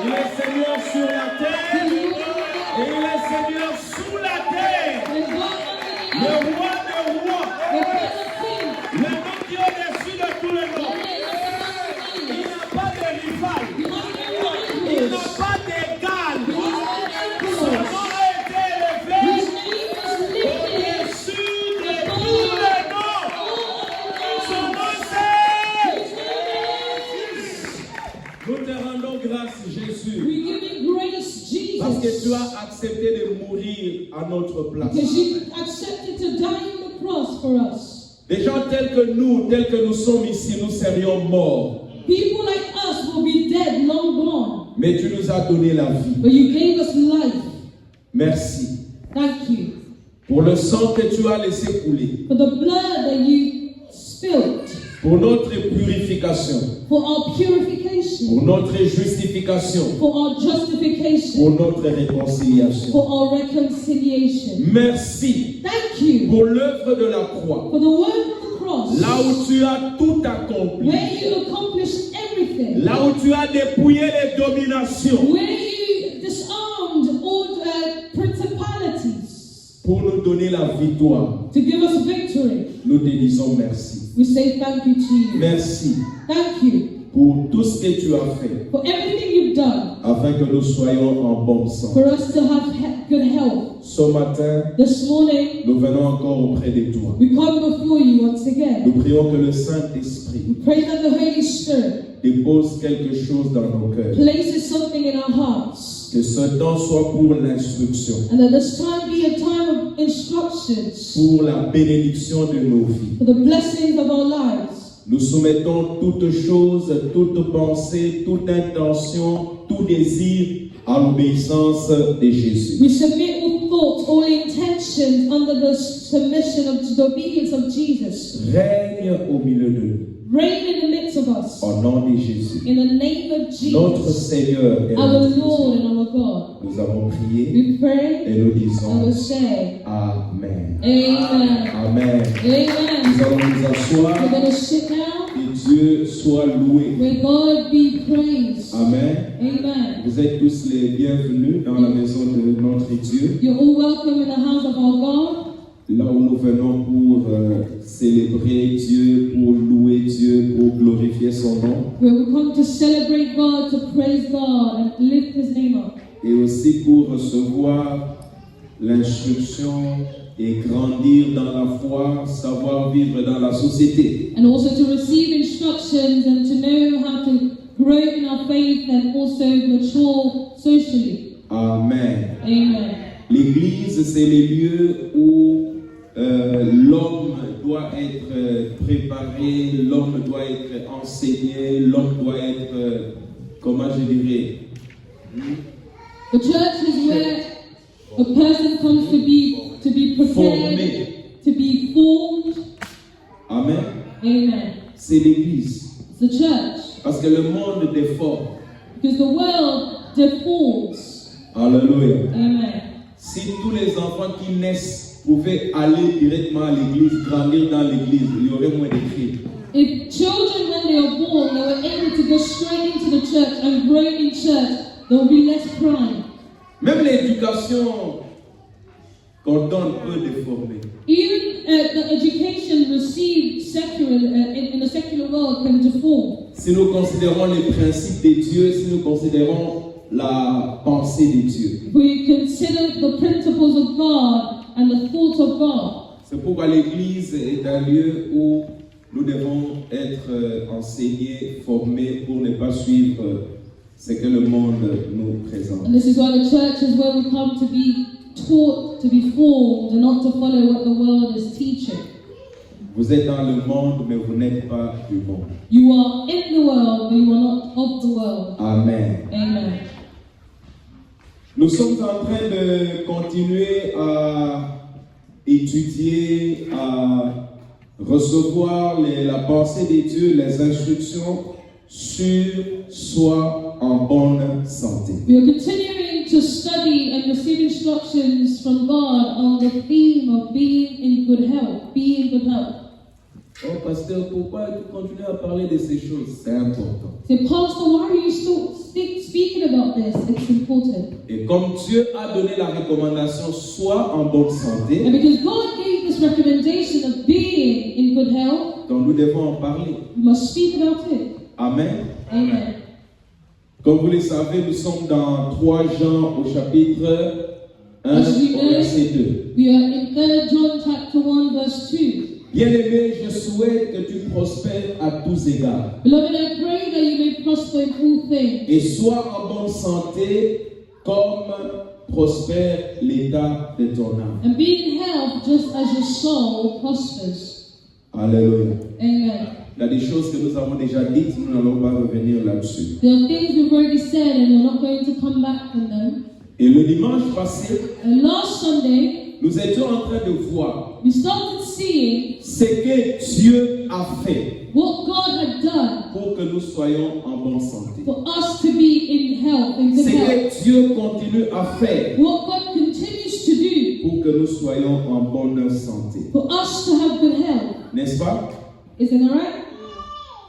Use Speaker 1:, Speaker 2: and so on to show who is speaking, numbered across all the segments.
Speaker 1: Il est Seigneur sur la terre et il est Seigneur sous la terre. Le roi des rois. Le nom qui est au-dessus de tous les noms. Il n'a pas de rival. Il n'a pas d'égal. Son nom a été élevé au-dessus de tous les noms. Son nom c'est. Nous te rendons grâce, Jésus. Parce que tu as accepté de mourir à notre place.
Speaker 2: Because you accepted to die on the cross for us.
Speaker 1: Des gens tels que nous sommes ici, nous serions morts.
Speaker 2: People like us will be dead, long gone.
Speaker 1: Mais tu nous as donné la vie.
Speaker 2: But you gave us life.
Speaker 1: Merci.
Speaker 2: Thank you.
Speaker 1: Pour le sang que tu as laissé couler.
Speaker 2: For the blood that you spilled.
Speaker 1: Pour notre purification.
Speaker 2: For our purification.
Speaker 1: Pour notre justification.
Speaker 2: For our justification.
Speaker 1: Pour notre réconciliation.
Speaker 2: For our reconciliation.
Speaker 1: Merci.
Speaker 2: Thank you.
Speaker 1: Pour l'œuvre de la croix.
Speaker 2: For the work of the cross.
Speaker 1: Là où tu as tout accompli.
Speaker 2: Where you accomplished everything.
Speaker 1: Là où tu as dépouillé les dominations.
Speaker 2: Where you disarmed all principalities.
Speaker 1: Pour nous donner la victoire.
Speaker 2: To give us victory.
Speaker 1: Nous te disons merci.
Speaker 2: We say thank you to you.
Speaker 1: Merci.
Speaker 2: Thank you.
Speaker 1: Pour tout ce que tu as fait.
Speaker 2: For everything you've done.
Speaker 1: Afin que nous soyons en bonne santé.
Speaker 2: For us to have good health.
Speaker 1: Ce matin,
Speaker 2: this morning,
Speaker 1: nous venons encore auprès de toi.
Speaker 2: We come before you once again.
Speaker 1: Nous prions que le Saint-Esprit
Speaker 2: We pray that the Holy Spirit
Speaker 1: dépose quelque chose dans nos cœurs.
Speaker 2: Places something in our hearts.
Speaker 1: Que ce temps soit pour l'instruction.
Speaker 2: And that this time be a time of instructions.
Speaker 1: Pour la bénédiction de nos vies.
Speaker 2: For the blessings of our lives.
Speaker 1: Nous soumettons toute chose, toute pensée, toute intention, tout désir à l'obéissance de Jésus.
Speaker 2: We submit all thoughts, all intentions under the submission of the obedience of Jesus.
Speaker 1: Règne au milieu de nous.
Speaker 2: Reign in the midst of us.
Speaker 1: Au nom de Jésus.
Speaker 2: In the name of Jesus.
Speaker 1: Notre Seigneur et
Speaker 2: our
Speaker 1: notre
Speaker 2: Lord and our God.
Speaker 1: Nous avons prié.
Speaker 2: We pray.
Speaker 1: Et nous disons.
Speaker 2: And we say.
Speaker 1: Amen.
Speaker 2: Amen.
Speaker 1: Amen.
Speaker 2: Amen.
Speaker 1: Nous allons nous asseoir.
Speaker 2: We're going to sit now.
Speaker 1: Que Dieu soit loué.
Speaker 2: May God be praised.
Speaker 1: Amen.
Speaker 2: Amen.
Speaker 1: Vous êtes tous les bienvenus dans la maison de notre Dieu.
Speaker 2: You're all welcome in the house of our God.
Speaker 1: Là où nous venons pour célébrer Dieu, pour louer Dieu, pour glorifier son nom.
Speaker 2: Where we come to celebrate God, to praise God, and lift His name up.
Speaker 1: Et aussi pour recevoir l'instruction et grandir dans la foi, savoir vivre dans la société.
Speaker 2: And also to receive instructions and to know how to grow in our faith and also mature socially.
Speaker 1: Amen.
Speaker 2: Amen.
Speaker 1: L'Église, c'est les lieux où l'homme doit être préparé, l'homme doit être enseigné, l'homme doit être, comment je dirais?
Speaker 2: The church is where a person comes to be prepared,
Speaker 1: formé.
Speaker 2: To be formed.
Speaker 1: Amen.
Speaker 2: Amen.
Speaker 1: C'est l'Église.
Speaker 2: It's the church.
Speaker 1: Parce que le monde déforme.
Speaker 2: Because the world deforms.
Speaker 1: Alléluia.
Speaker 2: Amen.
Speaker 1: Si tous les enfants qui naissent pouvaient aller directement à l'église, grandir dans l'église, il y aurait moins de cris.
Speaker 2: If children, when they are born, they were able to go straight into the church and grow in church, there will be less crime.
Speaker 1: Même l'éducation qu'on donne peut déformer.
Speaker 2: Even the education received secular in the secular world can deform.
Speaker 1: Si nous considérons les principes de Dieu, si nous considérons la pensée de Dieu.
Speaker 2: We consider the principles of God and the thoughts of God.
Speaker 1: C'est pourquoi l'Église est un lieu où nous devons être enseignés, formés pour ne pas suivre ce que le monde nous présente.
Speaker 2: And this is why the church is where we come to be taught, to be formed, and not to follow what the world is teaching.
Speaker 1: Vous êtes dans le monde, mais vous n'êtes pas du monde.
Speaker 2: You are in the world, but you are not of the world.
Speaker 1: Amen.
Speaker 2: Amen.
Speaker 1: Nous sommes en train de continuer à étudier, à recevoir la pensée de Dieu, les instructions sur soi en bonne santé.
Speaker 2: We are continuing to study and receive instructions from God on the theme of being in good health. Be in good health.
Speaker 3: Oh pasteur, pourquoi tu continues à parler de ces choses? C'est important.
Speaker 2: So, Pastor, why are you still speaking about this? It's important.
Speaker 3: Et comme Dieu a donné la recommandation, sois en bonne santé,
Speaker 2: And because God gave this recommendation of being in good health,
Speaker 3: donc nous devons en parler.
Speaker 2: we must speak about it.
Speaker 3: Amen.
Speaker 2: Amen.
Speaker 3: Comme vous le savez, nous sommes dans 3 Jean au chapitre 1
Speaker 2: As we
Speaker 3: au
Speaker 2: know,
Speaker 3: verset 2.
Speaker 2: we are in 3 John chapter 1 verse 2.
Speaker 3: Bien-aimé, je souhaite que tu prospères à tous égards
Speaker 2: Beloved, I pray that you may prosper in all things
Speaker 3: et sois en bonne santé comme prospère l'état de ton âme.
Speaker 2: and be in health just as your soul prospers.
Speaker 3: Alléluia.
Speaker 2: Amen.
Speaker 3: Il y a des choses que nous avons déjà dites, nous n'allons pas revenir là-dessus.
Speaker 2: There are things we've already said and we're not going to come back on them.
Speaker 3: Et le dimanche passé,
Speaker 2: And last Sunday,
Speaker 3: nous étions en train de voir
Speaker 2: we started seeing
Speaker 3: ce que Dieu a fait
Speaker 2: what God had done
Speaker 3: pour que nous soyons en bonne santé.
Speaker 2: for us to be in health, in good
Speaker 3: Ce
Speaker 2: health.
Speaker 3: que Dieu continue à faire
Speaker 2: What God continues to do
Speaker 3: pour que nous soyons en bonne santé.
Speaker 2: for us to have good health.
Speaker 3: N'est-ce pas?
Speaker 2: Isn't that right?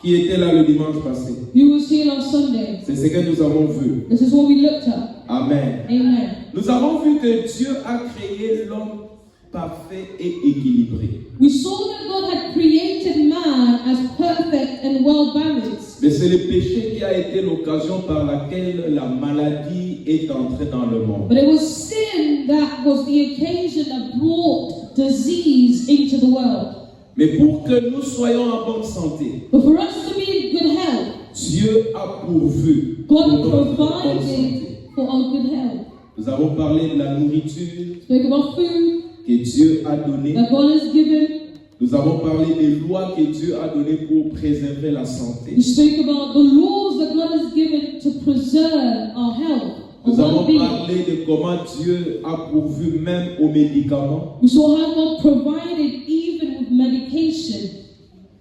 Speaker 3: Qui était là le dimanche passé?
Speaker 2: You was here last Sunday.
Speaker 3: C'est ce que nous avons vu.
Speaker 2: This is what we looked at.
Speaker 3: Amen.
Speaker 2: Amen.
Speaker 3: Nous avons vu que Dieu a créé l'homme parfait et équilibré.
Speaker 2: We saw that God had created man as perfect and well balanced.
Speaker 3: Mais c'est le péché qui a été l'occasion par laquelle la maladie est entrée dans le monde.
Speaker 2: But it was sin that was the occasion that brought disease into the world.
Speaker 3: Mais pour que nous soyons en bonne santé,
Speaker 2: But for us to be in good health,
Speaker 3: Dieu a pourvu pour
Speaker 2: God
Speaker 3: notre bonne santé.
Speaker 2: provided for our good health.
Speaker 3: Nous avons parlé de la nourriture
Speaker 2: Spoke about food
Speaker 3: que Dieu a donnée.
Speaker 2: that God has given.
Speaker 3: Nous avons parlé des lois que Dieu a données pour préserver la santé.
Speaker 2: We spoke about the laws that God has given to preserve our health, our
Speaker 3: Nous avons
Speaker 2: well-being.
Speaker 3: parlé de comment Dieu a pourvu même aux médicaments.
Speaker 2: We saw how God provided even with medication.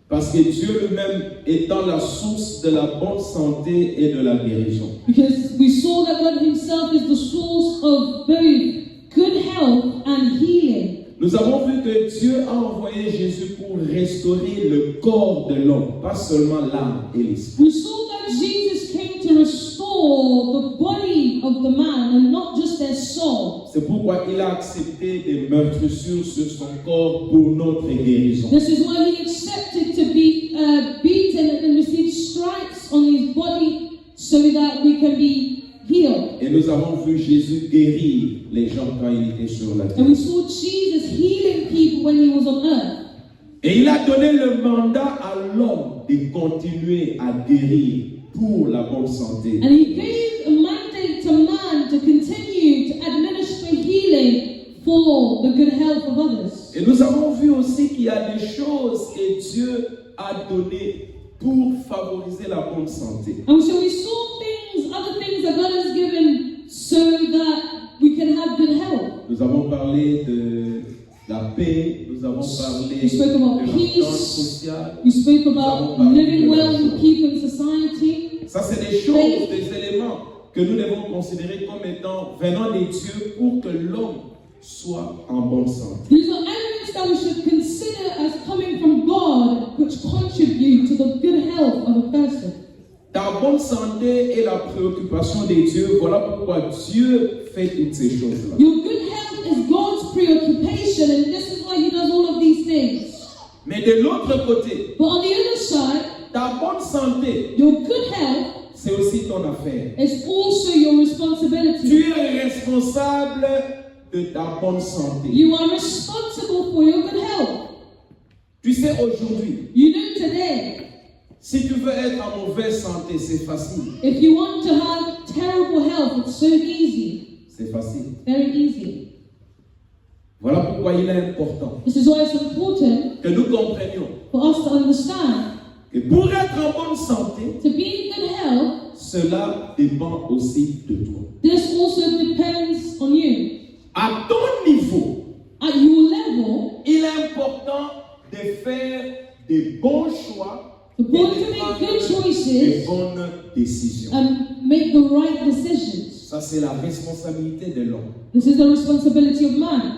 Speaker 3: Parce que Dieu lui-même étant la source de la bonne santé et de la guérison.
Speaker 2: Because we saw that God Himself is the source of both good health and healing.
Speaker 3: Nous avons vu que Dieu a envoyé Jésus pour restaurer le corps de l'homme, pas seulement l'âme et l'esprit.
Speaker 2: We saw that Jesus came to restore the body of the man and not just their soul.
Speaker 3: C'est pourquoi il a accepté des meurtrissures sur son corps pour notre guérison.
Speaker 2: This is why He accepted to be beaten and receive stripes on His body so that we can be healed.
Speaker 3: Et nous avons vu Jésus guérir les gens quand il était sur la terre.
Speaker 2: And we saw Jesus healing people when He was on earth.
Speaker 3: Et il a donné le mandat à l'homme de continuer à guérir pour la bonne santé.
Speaker 2: And He gave a mandate to man to continue to administer healing for the good health of others.
Speaker 3: Et nous avons vu aussi qu'il y a des choses que Dieu a données pour favoriser la bonne santé.
Speaker 2: And so we saw things, other things that God has given so that we can have good health.
Speaker 3: Nous avons parlé de la paix, nous avons parlé
Speaker 2: We spoke about
Speaker 3: de l'entente
Speaker 2: peace.
Speaker 3: sociale.
Speaker 2: We spoke about living well with people in society.
Speaker 3: Ça, c'est des choses, des éléments que nous devons considérer comme étant venant de Dieu pour que l'homme soit en bonne santé.
Speaker 2: These are elements that we should consider as coming from God, which contribute to the good health of a person.
Speaker 3: Ta bonne santé est la préoccupation de Dieu. Voilà pourquoi Dieu fait toutes ces choses-là.
Speaker 2: Your good health is God's preoccupation, and this is why He does all of these things.
Speaker 3: Mais de l'autre côté,
Speaker 2: But on the other side,
Speaker 3: ta bonne santé,
Speaker 2: your good health
Speaker 3: c'est aussi ton affaire.
Speaker 2: is also your responsibility.
Speaker 3: Tu es responsable de ta bonne santé.
Speaker 2: You are responsible for your good health.
Speaker 3: Tu sais, aujourd'hui,
Speaker 2: You know today,
Speaker 3: si tu veux être en mauvaise santé, c'est facile.
Speaker 2: if you want to have terrible health, it's so easy.
Speaker 3: C'est facile.
Speaker 2: Very easy.
Speaker 3: Voilà pourquoi il est important
Speaker 2: This is why it's important
Speaker 3: que nous comprenions
Speaker 2: for us to understand
Speaker 3: que pour être en bonne santé,
Speaker 2: to be in good health,
Speaker 3: cela dépend aussi de toi.
Speaker 2: this also depends on you.
Speaker 3: À ton niveau,
Speaker 2: At your level,
Speaker 3: il est important de faire des bons choix
Speaker 2: the
Speaker 3: et
Speaker 2: boy
Speaker 3: de
Speaker 2: to make
Speaker 3: prendre
Speaker 2: good
Speaker 3: des
Speaker 2: choices
Speaker 3: bonnes décisions.
Speaker 2: and make the right decisions.
Speaker 3: Ça, c'est la responsabilité de l'homme.
Speaker 2: This is the responsibility of man.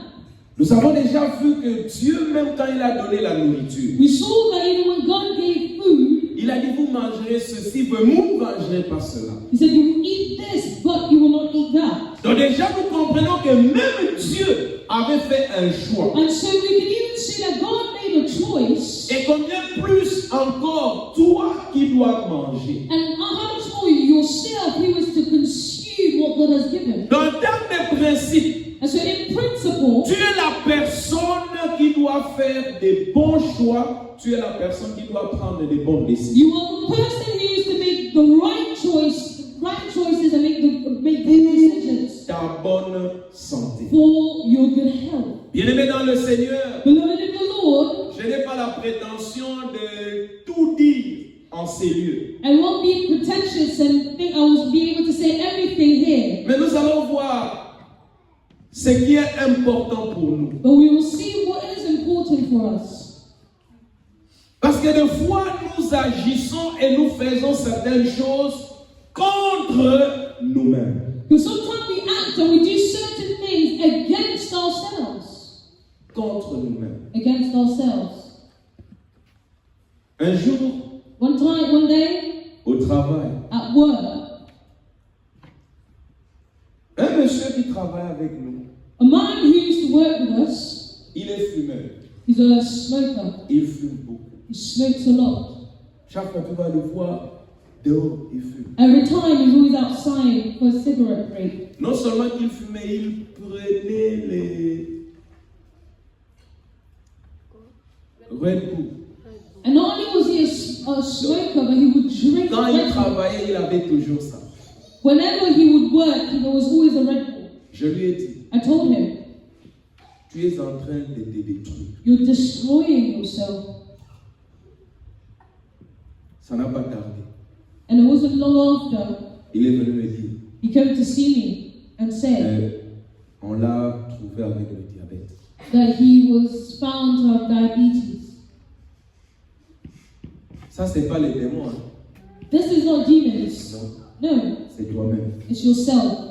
Speaker 3: Nous avons déjà vu que Dieu, même quand il a donné la nourriture,
Speaker 2: We saw that even when God gave food,
Speaker 3: il a dit vous mangerez ceci, mais vous ne mangerez pas cela.
Speaker 2: He said, you will eat this, but you will not eat that.
Speaker 3: Donc déjà nous comprenons que même Dieu avait fait un choix.
Speaker 2: And so we can even see that God made a choice.
Speaker 3: Et combien plus encore toi qui dois manger.
Speaker 2: And how much more yourself who is to consume what God has given.
Speaker 3: Dans le terme de principe,
Speaker 2: And so in principle,
Speaker 3: tu es la personne qui doit faire des bons choix. Tu es la personne qui doit prendre des bonnes décisions.
Speaker 2: you are the person who is to make the right choices and make good decisions
Speaker 3: Ta bonne santé.
Speaker 2: for your good health.
Speaker 3: Bien-aimé dans le Seigneur,
Speaker 2: Beloved in the Lord,
Speaker 3: je n'ai pas la prétention de tout dire en ces lieux.
Speaker 2: I won't be pretentious and think I will be able to say everything here.
Speaker 3: Mais nous allons voir ce qui est important pour nous.
Speaker 2: But we will see what is important for us.
Speaker 3: Parce que des fois, nous agissons et nous faisons certaines choses contre nous-mêmes.
Speaker 2: Because sometimes we act and we do certain things against ourselves.
Speaker 3: Contre nous-mêmes.
Speaker 2: Against ourselves.
Speaker 3: Un jour,
Speaker 2: One day,
Speaker 3: au travail,
Speaker 2: at work,
Speaker 3: un monsieur qui travaille avec nous,
Speaker 2: a man who used to work with us,
Speaker 3: il est fumeur.
Speaker 2: he's a smoker.
Speaker 3: Il fume beaucoup.
Speaker 2: He smokes a lot.
Speaker 3: Chaque fois que tu vas le voir, dehors, il fume.
Speaker 2: Every time he's always outside for a cigarette break.
Speaker 3: Non seulement qu'il fumait, il prenait les Red Bull.
Speaker 2: And not only was he a smoker, but he would drink
Speaker 3: Quand il
Speaker 2: Red Bull.
Speaker 3: travaillait, il avait toujours ça.
Speaker 2: Whenever he would work, there was always a Red Bull.
Speaker 3: Je lui ai dit,
Speaker 2: I told him,
Speaker 3: tu es en train de te détruire.
Speaker 2: you're destroying yourself.
Speaker 3: Ça n'a pas tardé.
Speaker 2: And it wasn't long after,
Speaker 3: Il est venu me dire,
Speaker 2: he came to see me and said
Speaker 3: on l'a trouvé avec le diabète.
Speaker 2: that he was found to have diabetes.
Speaker 3: Ça, c'est pas les démons, hein.
Speaker 2: This is not demons.
Speaker 3: Non,
Speaker 2: No,
Speaker 3: c'est toi-même.
Speaker 2: it's yourself.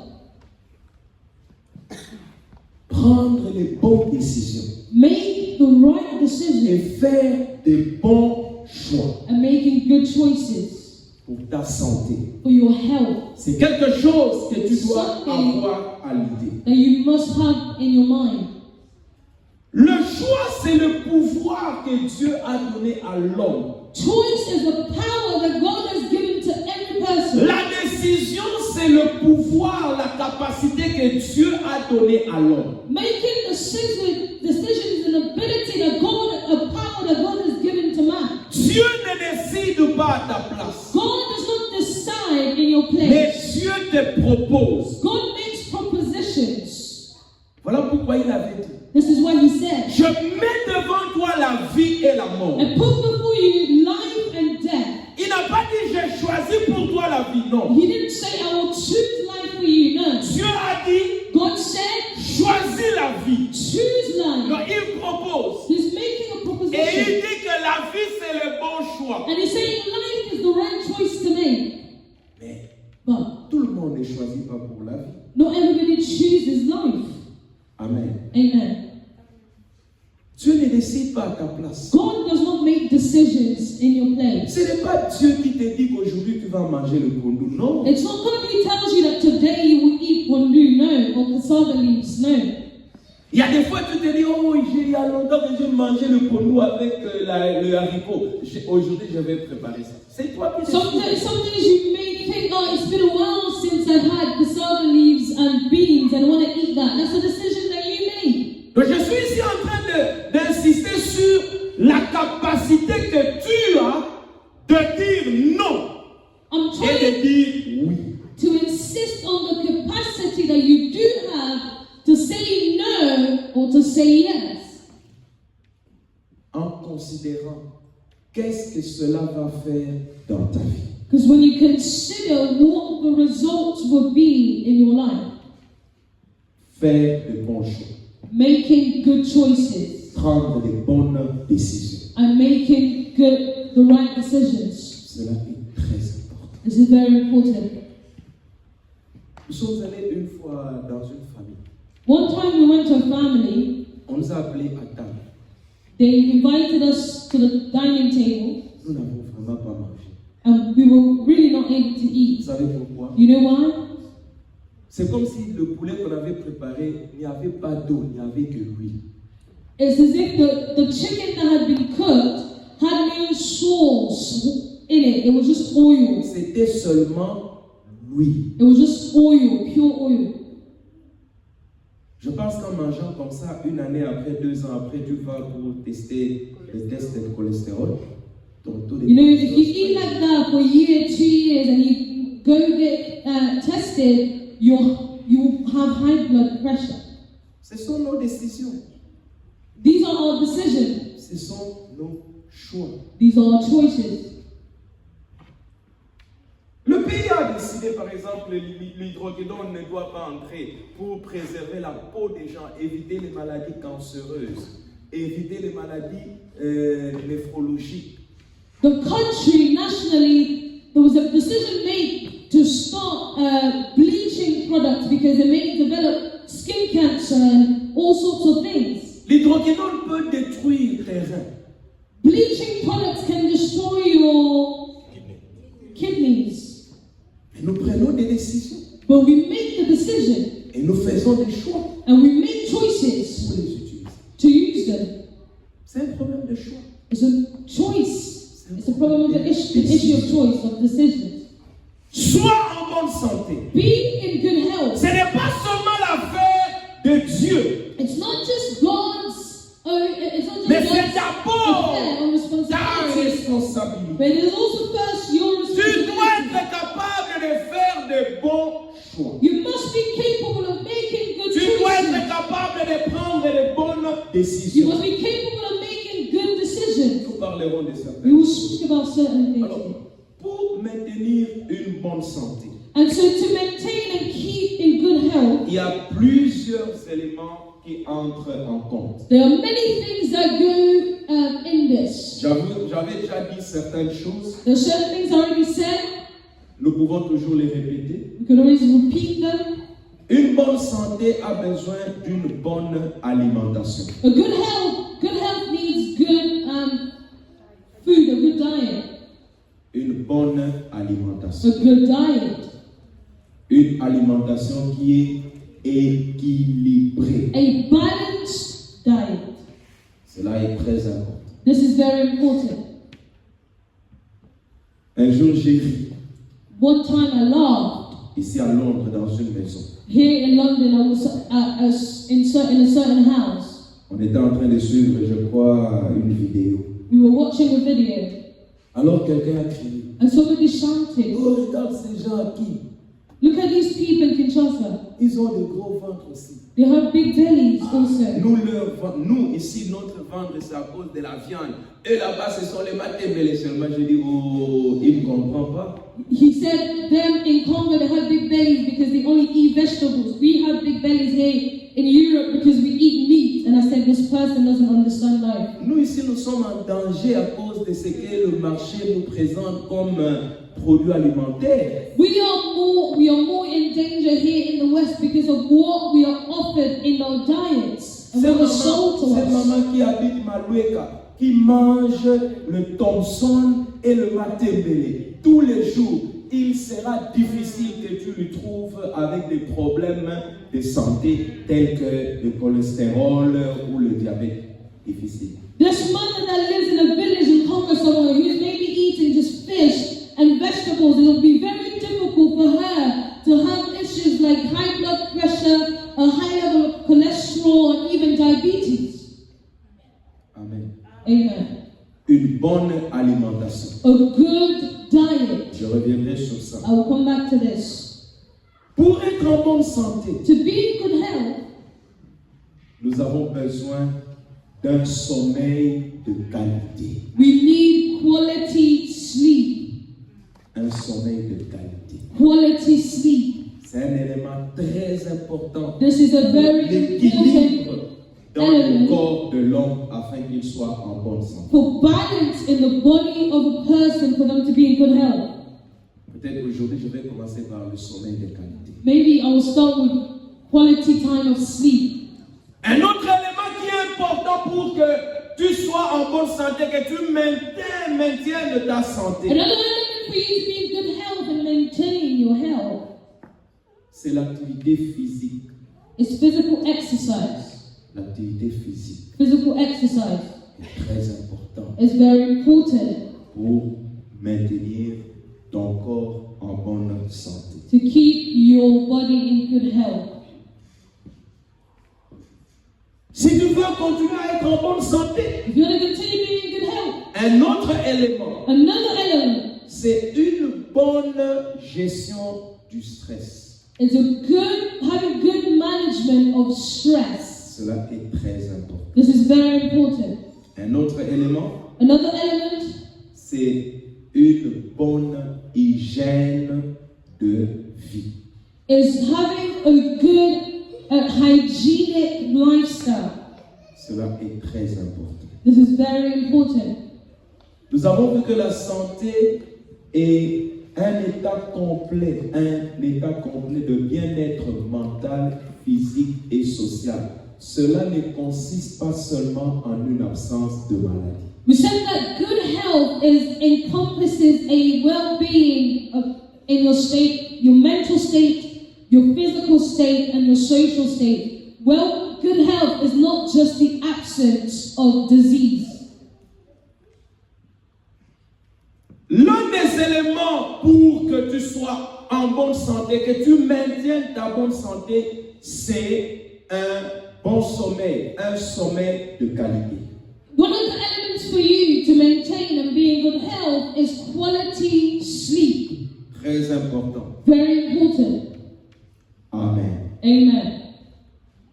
Speaker 3: Prendre les bonnes décisions
Speaker 2: Make the right
Speaker 3: et
Speaker 2: decision
Speaker 3: faire des bons choix
Speaker 2: and making good choices
Speaker 3: pour ta santé.
Speaker 2: for your health
Speaker 3: C'est quelque chose que tu dois
Speaker 2: Something
Speaker 3: avoir à l'idée.
Speaker 2: that you must have in your mind.
Speaker 3: Le choix, c'est le pouvoir que Dieu a donné à l'homme.
Speaker 2: Choice is the power that God has given to every person.
Speaker 3: La décision, c'est le pouvoir, la capacité que Dieu a donné à l'homme.
Speaker 2: Making decisions is an ability that God, a power that God has given to man.
Speaker 3: Dieu ne décide pas à ta place,
Speaker 2: God does not decide in your
Speaker 3: mais
Speaker 2: place.
Speaker 3: Dieu te propose.
Speaker 2: God makes propositions.
Speaker 3: Voilà pourquoi il avait dit,
Speaker 2: This is what he said.
Speaker 3: je mets devant toi la vie et la mort.
Speaker 2: I put before you life and death.
Speaker 3: Il n'a pas dit, j'ai choisi pour toi la vie, non.
Speaker 2: He didn't say, I will choose life for you. No.
Speaker 3: Dieu a dit,
Speaker 2: God said,
Speaker 3: choisis la vie.
Speaker 2: choose life.
Speaker 3: Donc il propose.
Speaker 2: He's making a
Speaker 3: Et il
Speaker 2: proposition.
Speaker 3: dit que la vie, c'est le bon choix.
Speaker 2: And he's saying life is the right choice to make.
Speaker 3: Mais
Speaker 2: But
Speaker 3: tout le monde ne choisit pas pour la vie.
Speaker 2: not everybody chooses life.
Speaker 3: Amen.
Speaker 2: Amen.
Speaker 3: Dieu ne décide pas à ta place.
Speaker 2: God does not make decisions in your place.
Speaker 3: Ce n'est pas Dieu qui te dit qu'aujourd'hui tu vas manger le kondou. Non.
Speaker 2: It's not God who tells you that today you will eat pondu, no, or cassava leaves, no.
Speaker 3: Il y a des fois tu te dis, oh, il y a longtemps que j'ai mangé le kondou avec le haricot. Aujourd'hui je vais préparer ça. C'est toi qui
Speaker 2: Some
Speaker 3: décides.
Speaker 2: days you may think, oh, it's been a while since I had cassava leaves and beans and I want to eat that. That's a decision that you made.
Speaker 3: Donc je suis ici en train d'insister sur la capacité que tu as de dire non
Speaker 2: I'm
Speaker 3: et
Speaker 2: trying
Speaker 3: de dire oui.
Speaker 2: to insist on the capacity that you do have to say no or to say yes.
Speaker 3: En considérant qu'est-ce que cela va faire dans ta vie.
Speaker 2: Because when you consider what the results will be in your life,
Speaker 3: Faire de bons choix.
Speaker 2: making good choices
Speaker 3: Prendre de bonnes décisions.
Speaker 2: and making the right decisions,
Speaker 3: Cela est très important.
Speaker 2: this is very important.
Speaker 3: Nous sommes allés une fois dans une famille.
Speaker 2: One time we went to a family
Speaker 3: On nous a appelés à table.
Speaker 2: They invited us to the dining table,
Speaker 3: Nous n'avons vraiment pas mangé.
Speaker 2: and we were really not able to
Speaker 3: Vous
Speaker 2: eat.
Speaker 3: savez pourquoi?
Speaker 2: You know why?
Speaker 3: C'est comme si le poulet qu'on avait préparé, il n'y avait pas d'eau, il n'y avait que l'huile.
Speaker 2: It's as if the chicken that had been cooked had no sauce in it. It was just oil.
Speaker 3: C'était seulement l'huile.
Speaker 2: It was just oil, pure oil.
Speaker 3: Je pense qu'en mangeant comme ça, une année après, 2 ans après, tu vas pour tester les tests de cholestérol. Ton taux de
Speaker 2: You know, if you
Speaker 3: cholestérol.
Speaker 2: eat like that for a year, 2 years, and you go get tested, you have high blood pressure.
Speaker 3: Ce sont nos décisions.
Speaker 2: These are our decisions.
Speaker 3: Ce sont nos choix.
Speaker 2: These are our choices.
Speaker 3: Le pays a décidé, par exemple, l'hydrocodone ne doit pas entrer pour préserver la peau des gens, éviter les maladies cancéreuses, éviter les maladies néphrologiques.
Speaker 2: The country, nationally, there was a decision made to start bleaching products because it may develop skin cancer and all sorts of things.
Speaker 3: L'hydrocodone peut détruire tes reins.
Speaker 2: Bleaching products can destroy your kidneys.
Speaker 3: Nous prenons des décisions
Speaker 2: But we make the decision
Speaker 3: et nous faisons des choix
Speaker 2: and we make
Speaker 3: pour
Speaker 2: choices
Speaker 3: les utiliser.
Speaker 2: to use them.
Speaker 3: C'est un problème de choix.
Speaker 2: It's a choice. It's a problem of an issue of choice, of decisions.
Speaker 3: Sois en bonne santé.
Speaker 2: Be in good health.
Speaker 3: Ce n'est pas seulement l'affaire de Dieu,
Speaker 2: It's not just God's. It's not
Speaker 3: mais
Speaker 2: just
Speaker 3: c'est
Speaker 2: God's
Speaker 3: d'abord
Speaker 2: affair or
Speaker 3: ta
Speaker 2: responsibility.
Speaker 3: responsabilité.
Speaker 2: But it is also first your
Speaker 3: Tu dois
Speaker 2: responsibility.
Speaker 3: être capable de faire de bons choix.
Speaker 2: You must be capable of making good
Speaker 3: Tu dois être
Speaker 2: choices.
Speaker 3: capable de prendre de bonnes
Speaker 2: You
Speaker 3: décisions.
Speaker 2: must be capable of making good decisions.
Speaker 3: Nous parlerons de
Speaker 2: We
Speaker 3: certaines
Speaker 2: will
Speaker 3: choses.
Speaker 2: speak about certain things.
Speaker 3: Alors, pour maintenir une bonne santé,
Speaker 2: And so to maintain and keep in good health,
Speaker 3: il y a plusieurs éléments qui entrent en compte.
Speaker 2: there are many things that go in this.
Speaker 3: J'avais déjà dit certaines choses.
Speaker 2: There are certain things I already said.
Speaker 3: Nous pouvons toujours les répéter.
Speaker 2: We can always repeat them.
Speaker 3: Une bonne santé a besoin d'une bonne alimentation.
Speaker 2: A good health needs good food, a good diet.
Speaker 3: Une bonne alimentation.
Speaker 2: A good diet.
Speaker 3: Une alimentation qui est équilibrée.
Speaker 2: A balanced diet.
Speaker 3: Cela est très important.
Speaker 2: This is very important.
Speaker 3: Un jour, j'ai ri
Speaker 2: One time I laughed.
Speaker 3: ici à Londres dans une maison.
Speaker 2: Here in London, I was in a certain house.
Speaker 3: On était en train de suivre, je crois, une vidéo.
Speaker 2: We were watching a video,
Speaker 3: Alors quelqu'un a crié.
Speaker 2: and somebody shouted,
Speaker 3: Oh, regarde ces gens qui.
Speaker 2: "Look at these people in Kinshasa.
Speaker 3: Ils ont de gros ventres aussi.
Speaker 2: They have big bellies also."
Speaker 3: Nous, ici, notre ventre, c'est à cause de la viande. Et là-bas, ce sont les matébélés seulement. Je dis, oh, il ne comprend pas.
Speaker 2: He said them in Congo they have big bellies because they only eat vegetables. We have big bellies here in Europe because we eat meat. And I said, this person doesn't understand life.
Speaker 3: Nous, ici, nous sommes en danger à cause de ce que le marché nous présente comme produits alimentaires.
Speaker 2: We are more in danger here in the West because of what we are offered in our diets and what is sold to
Speaker 3: Cette
Speaker 2: us.
Speaker 3: maman qui habite Maloueka, qui mange le Thomson et le matébélé tous les jours, il sera difficile que tu lui trouves avec des problèmes de santé tels que le cholestérol ou le diabète difficile.
Speaker 2: This mother that lives in a village in Congo somewhere who's maybe eating just fish and vegetables, it will be very difficult for her to have issues like high blood pressure, a high level of cholesterol, and even diabetes.
Speaker 3: Amen.
Speaker 2: Amen.
Speaker 3: Une bonne alimentation.
Speaker 2: A good diet.
Speaker 3: Je reviendrai sur ça.
Speaker 2: I will come back to this.
Speaker 3: Pour être en bonne santé,
Speaker 2: To be in good health,
Speaker 3: nous avons besoin d'un sommeil de qualité.
Speaker 2: we need quality sleep.
Speaker 3: Un sommeil de qualité.
Speaker 2: Quality sleep.
Speaker 3: C'est un élément très important.
Speaker 2: This is a very
Speaker 3: L'équilibre
Speaker 2: important
Speaker 3: dans le
Speaker 2: element
Speaker 3: corps de l'homme afin qu'il soit en bonne santé.
Speaker 2: for balance in the body of a person for them to be in good health.
Speaker 3: Peut-être aujourd'hui, je vais commencer par le sommeil de qualité.
Speaker 2: Maybe I will start with quality time of sleep.
Speaker 3: Un autre élément qui est pour que tu sois en bonne santé, que tu maintiennes ta santé,
Speaker 2: Another element for you to be in good health and maintain your health
Speaker 3: c'est l'activité physique.
Speaker 2: is physical exercise.
Speaker 3: L'activité physique
Speaker 2: Physical exercise
Speaker 3: est très importante
Speaker 2: is very important
Speaker 3: pour maintenir ton corps en bonne santé.
Speaker 2: to keep your body in good health.
Speaker 3: Si tu veux continuer à être en bonne santé,
Speaker 2: If you want to continue being in good health,
Speaker 3: un autre élément,
Speaker 2: another element
Speaker 3: c'est une bonne gestion du stress.
Speaker 2: is having good management of stress.
Speaker 3: Cela est très important.
Speaker 2: This is very important.
Speaker 3: Un autre élément,
Speaker 2: Another element
Speaker 3: c'est une bonne hygiène de vie.
Speaker 2: is having a good hygienic lifestyle.
Speaker 3: Cela est très important.
Speaker 2: This is very important.
Speaker 3: Nous avons vu que la santé est un état complet de bien-être mental, physique et social. Cela ne consiste pas seulement en une absence de maladie.
Speaker 2: We said that good health encompasses a well-being in your state, your mental state, your physical state, and your social state. Well, good health is not just the absence of disease.
Speaker 3: L'un des éléments pour que tu sois en bonne santé, que tu maintiennes ta bonne santé, c'est un bon sommeil, un sommeil de qualité.
Speaker 2: One of the elements for you to maintain and be in good health is quality sleep.
Speaker 3: Très important.
Speaker 2: Very important.
Speaker 3: Amen.
Speaker 2: Amen.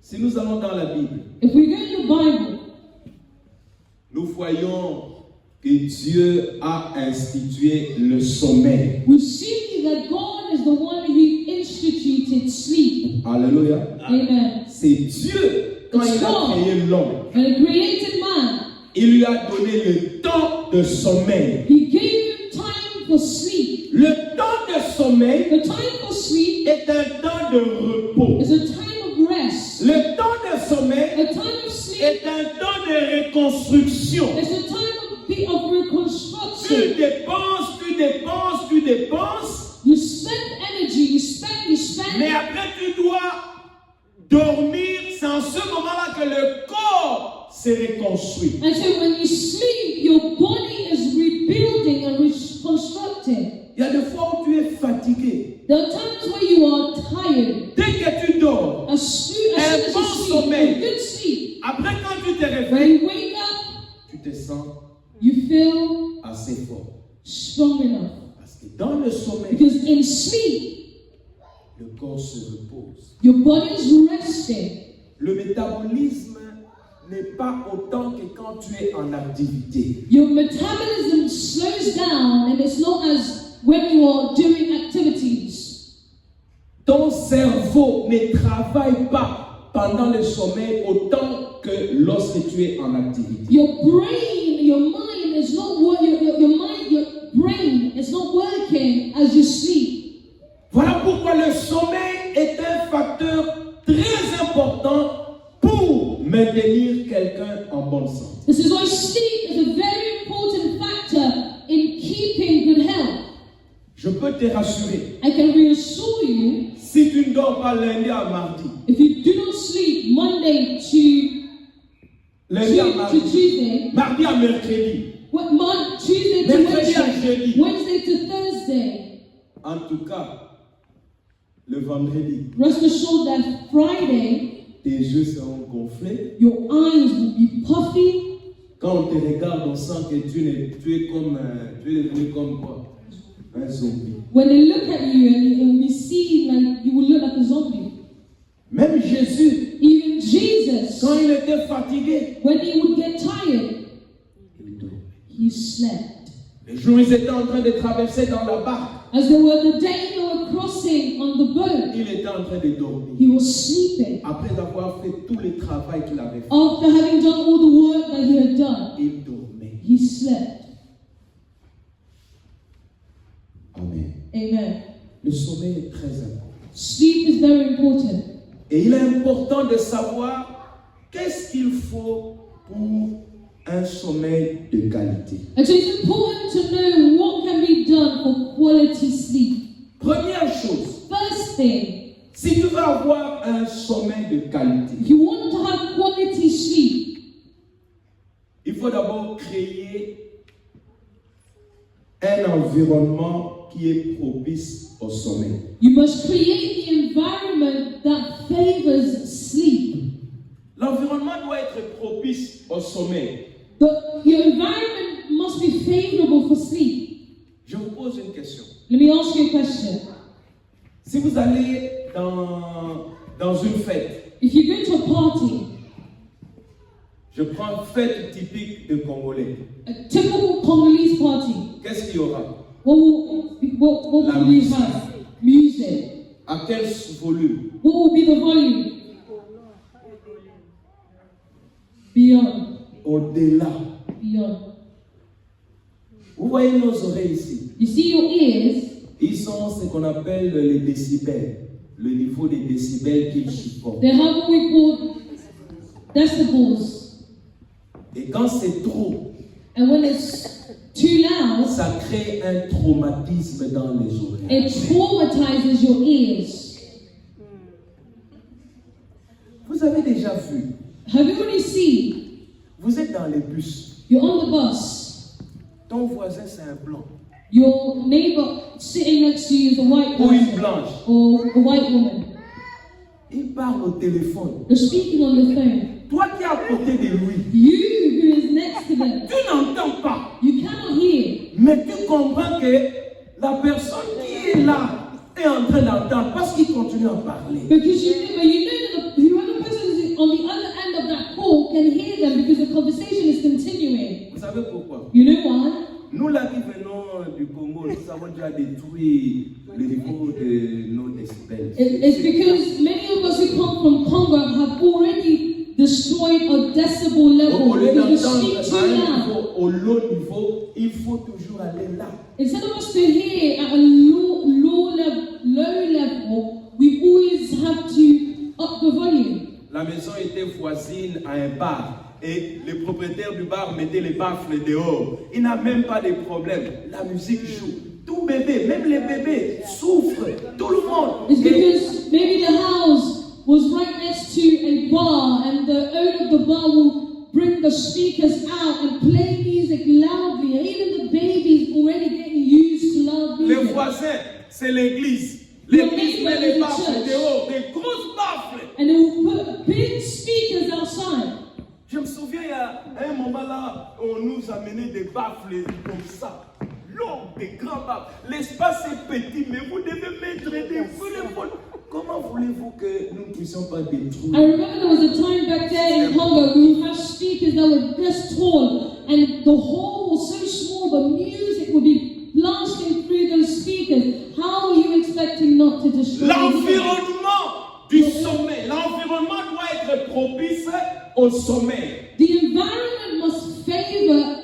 Speaker 3: Si nous allons dans la Bible,
Speaker 2: If we go to the Bible,
Speaker 3: nous voyons que Dieu a institué le sommeil.
Speaker 2: we see that God is the one who instituted sleep.
Speaker 3: Alléluia.
Speaker 2: Amen.
Speaker 3: C'est Dieu, quand il a créé l'homme,
Speaker 2: When He created man,
Speaker 3: il lui a donné le temps de sommeil.
Speaker 2: He gave him time for sleep.
Speaker 3: Le temps de sommeil
Speaker 2: The time for sleep
Speaker 3: est un temps de repos.
Speaker 2: is a time of rest.
Speaker 3: Le temps de sommeil
Speaker 2: A time of sleep
Speaker 3: est un temps de reconstruction.
Speaker 2: is a time of reconstruction.
Speaker 3: Tu dépenses,
Speaker 2: You spend energy, you spend.
Speaker 3: mais après tu dois dormir. C'est en ce moment-là que le corps se reconstruit.
Speaker 2: And so when you sleep, your body is rebuilding and reconstructing.
Speaker 3: Il y a des fois où tu es fatigué.
Speaker 2: There are times where you are tired.
Speaker 3: Dès que tu dors,
Speaker 2: As soon as you
Speaker 3: bon
Speaker 2: sleep,
Speaker 3: sommeil.
Speaker 2: a good sleep.
Speaker 3: après quand tu te
Speaker 2: When
Speaker 3: réveilles,
Speaker 2: you wake up,
Speaker 3: tu te sens
Speaker 2: you feel
Speaker 3: assez fort.
Speaker 2: strong enough.
Speaker 3: Parce que dans le sommeil,
Speaker 2: Because in sleep,
Speaker 3: le corps se repose.
Speaker 2: your body is resting.
Speaker 3: Le métabolisme n'est pas autant que quand tu es en activité.
Speaker 2: Your metabolism slows down, and it's not as when you are doing activities.
Speaker 3: Ton cerveau ne travaille pas pendant le sommeil autant que lorsque tu es en activité.
Speaker 2: Your brain, your mind is not working. Your brain is not working as you sleep.
Speaker 3: Voilà pourquoi le sommeil est un facteur très important pour maintenir quelqu'un en bonne santé.
Speaker 2: This is why sleep is a very important factor in keeping good health.
Speaker 3: Je peux te rassurer,
Speaker 2: I can reassure you,
Speaker 3: si tu ne dors pas lundi à mardi,
Speaker 2: if you do not sleep Monday
Speaker 3: lundi à mardi,
Speaker 2: to Tuesday,
Speaker 3: mardi à mercredi,
Speaker 2: Tuesday to
Speaker 3: mercredi à jeudi,
Speaker 2: Wednesday to Thursday,
Speaker 3: en tout cas, le vendredi,
Speaker 2: rest assured that Friday,
Speaker 3: tes yeux seront gonflés.
Speaker 2: your eyes will be puffy.
Speaker 3: Quand on te regarde, on sent que tu es devenu comme quoi? Un zombie.
Speaker 2: When they look at you and we see like you will look like a zombie.
Speaker 3: Même Jésus,
Speaker 2: Even Jesus,
Speaker 3: quand il était fatigué,
Speaker 2: when he would get tired,
Speaker 3: il dormait.
Speaker 2: he slept.
Speaker 3: Les jours, ils étaient en train de traverser dans la barque.
Speaker 2: As they were the day they were crossing on the boat,
Speaker 3: Il était en train de dormir.
Speaker 2: he was sleeping.
Speaker 3: Après avoir fait tout le travail qu'il avait fait,
Speaker 2: After having done all the work that he had done,
Speaker 3: il dormait.
Speaker 2: he slept.
Speaker 3: Amen.
Speaker 2: Amen.
Speaker 3: Le sommeil est très important.
Speaker 2: Sleep is very important.
Speaker 3: Et il est important de savoir qu'est-ce qu'il faut pour un sommeil de qualité.
Speaker 2: And so it's important to know what can be done for quality sleep.
Speaker 3: Première chose,
Speaker 2: First thing,
Speaker 3: si tu veux avoir un sommeil de qualité,
Speaker 2: if you want to have quality sleep,
Speaker 3: il faut d'abord créer un environnement qui est propice au sommeil.
Speaker 2: you must create the environment that favors sleep.
Speaker 3: L'environnement doit être propice au sommeil.
Speaker 2: Your environment must be favorable for sleep.
Speaker 3: Je vous pose une question.
Speaker 2: Let me ask you a question.
Speaker 3: Si vous allez dans une fête,
Speaker 2: If you go to a party,
Speaker 3: je prends fête typique de Congolais,
Speaker 2: a typical Congolese party,
Speaker 3: qu'est-ce qu'il y aura?
Speaker 2: what will we have? Music.
Speaker 3: À quel volume?
Speaker 2: What will be the volume? Beyond.
Speaker 3: Au-delà.
Speaker 2: Beyond.
Speaker 3: Vous voyez nos oreilles ici.
Speaker 2: You see your ears?
Speaker 3: Ils sont ce qu'on appelle les décibels, le niveau des décibels qu'ils supportent.
Speaker 2: They have what we call decibels.
Speaker 3: Et quand c'est trop,
Speaker 2: And when it's too loud,
Speaker 3: ça crée un traumatisme dans les oreilles.
Speaker 2: it traumatizes your ears.
Speaker 3: Vous avez déjà vu,
Speaker 2: Have you already seen?
Speaker 3: vous êtes dans les bus,
Speaker 2: You're on the bus.
Speaker 3: ton voisin c'est un blanc
Speaker 2: Your neighbor sitting next to you is a white
Speaker 3: ou une
Speaker 2: person
Speaker 3: blanche.
Speaker 2: or a white woman.
Speaker 3: Il parle au téléphone.
Speaker 2: They're speaking on the phone.
Speaker 3: Toi qui es à côté de lui,
Speaker 2: You who is next to them,
Speaker 3: tu n'entends pas.
Speaker 2: you cannot hear.
Speaker 3: Mais tu comprends que la personne qui est là est en train d'entendre parce qu'il continue à parler.
Speaker 2: Because you know that whoever person is on the other end of that call can hear them because the conversation is continuing.
Speaker 3: Vous savez pourquoi?
Speaker 2: You know why?
Speaker 3: Nous là qui venons du Congo, nous avons déjà détruit le niveau de nos décibels.
Speaker 2: It's because many of us who come from Congo have already destroyed a decibel level
Speaker 3: Au lieu
Speaker 2: because we
Speaker 3: d'entendre
Speaker 2: speak
Speaker 3: à
Speaker 2: too
Speaker 3: un
Speaker 2: loud.
Speaker 3: niveau, au low niveau, il faut toujours aller là.
Speaker 2: Instead of us to hear at a low level, we always have to up the volume.
Speaker 3: La maison était voisine à un bar et le propriétaire du bar mettait les baffles dehors. Il n'a même pas de problème. La musique joue. Tout bébé, même les bébés souffrent. Tout le monde.
Speaker 2: It's
Speaker 3: Et
Speaker 2: because maybe the house was right next to a bar and the owner of the bar will bring the speakers out and play music loudly. And even the babies already getting used to loud
Speaker 3: les
Speaker 2: music.
Speaker 3: voisins, c'est l'église. L'église met les baffles dehors, des grosses baffles.
Speaker 2: And they will put big speakers outside.
Speaker 3: Je me souviens, il y a un moment là, on nous amenait des baffles comme ça. Longs, des grands baffles. L'espace est petit, mais vous devez mettre des téléphones. Comment voulez-vous que nous ne puissions pas détruire?
Speaker 2: I remember there was a time back there in Congo we would have speakers that were this tall and the hall was so small, the music would be blasting through those speakers. How are you expecting not to destroy the music?
Speaker 3: L'environnement du sommeil. L'environnement doit être propice au sommeil.
Speaker 2: The environment must favor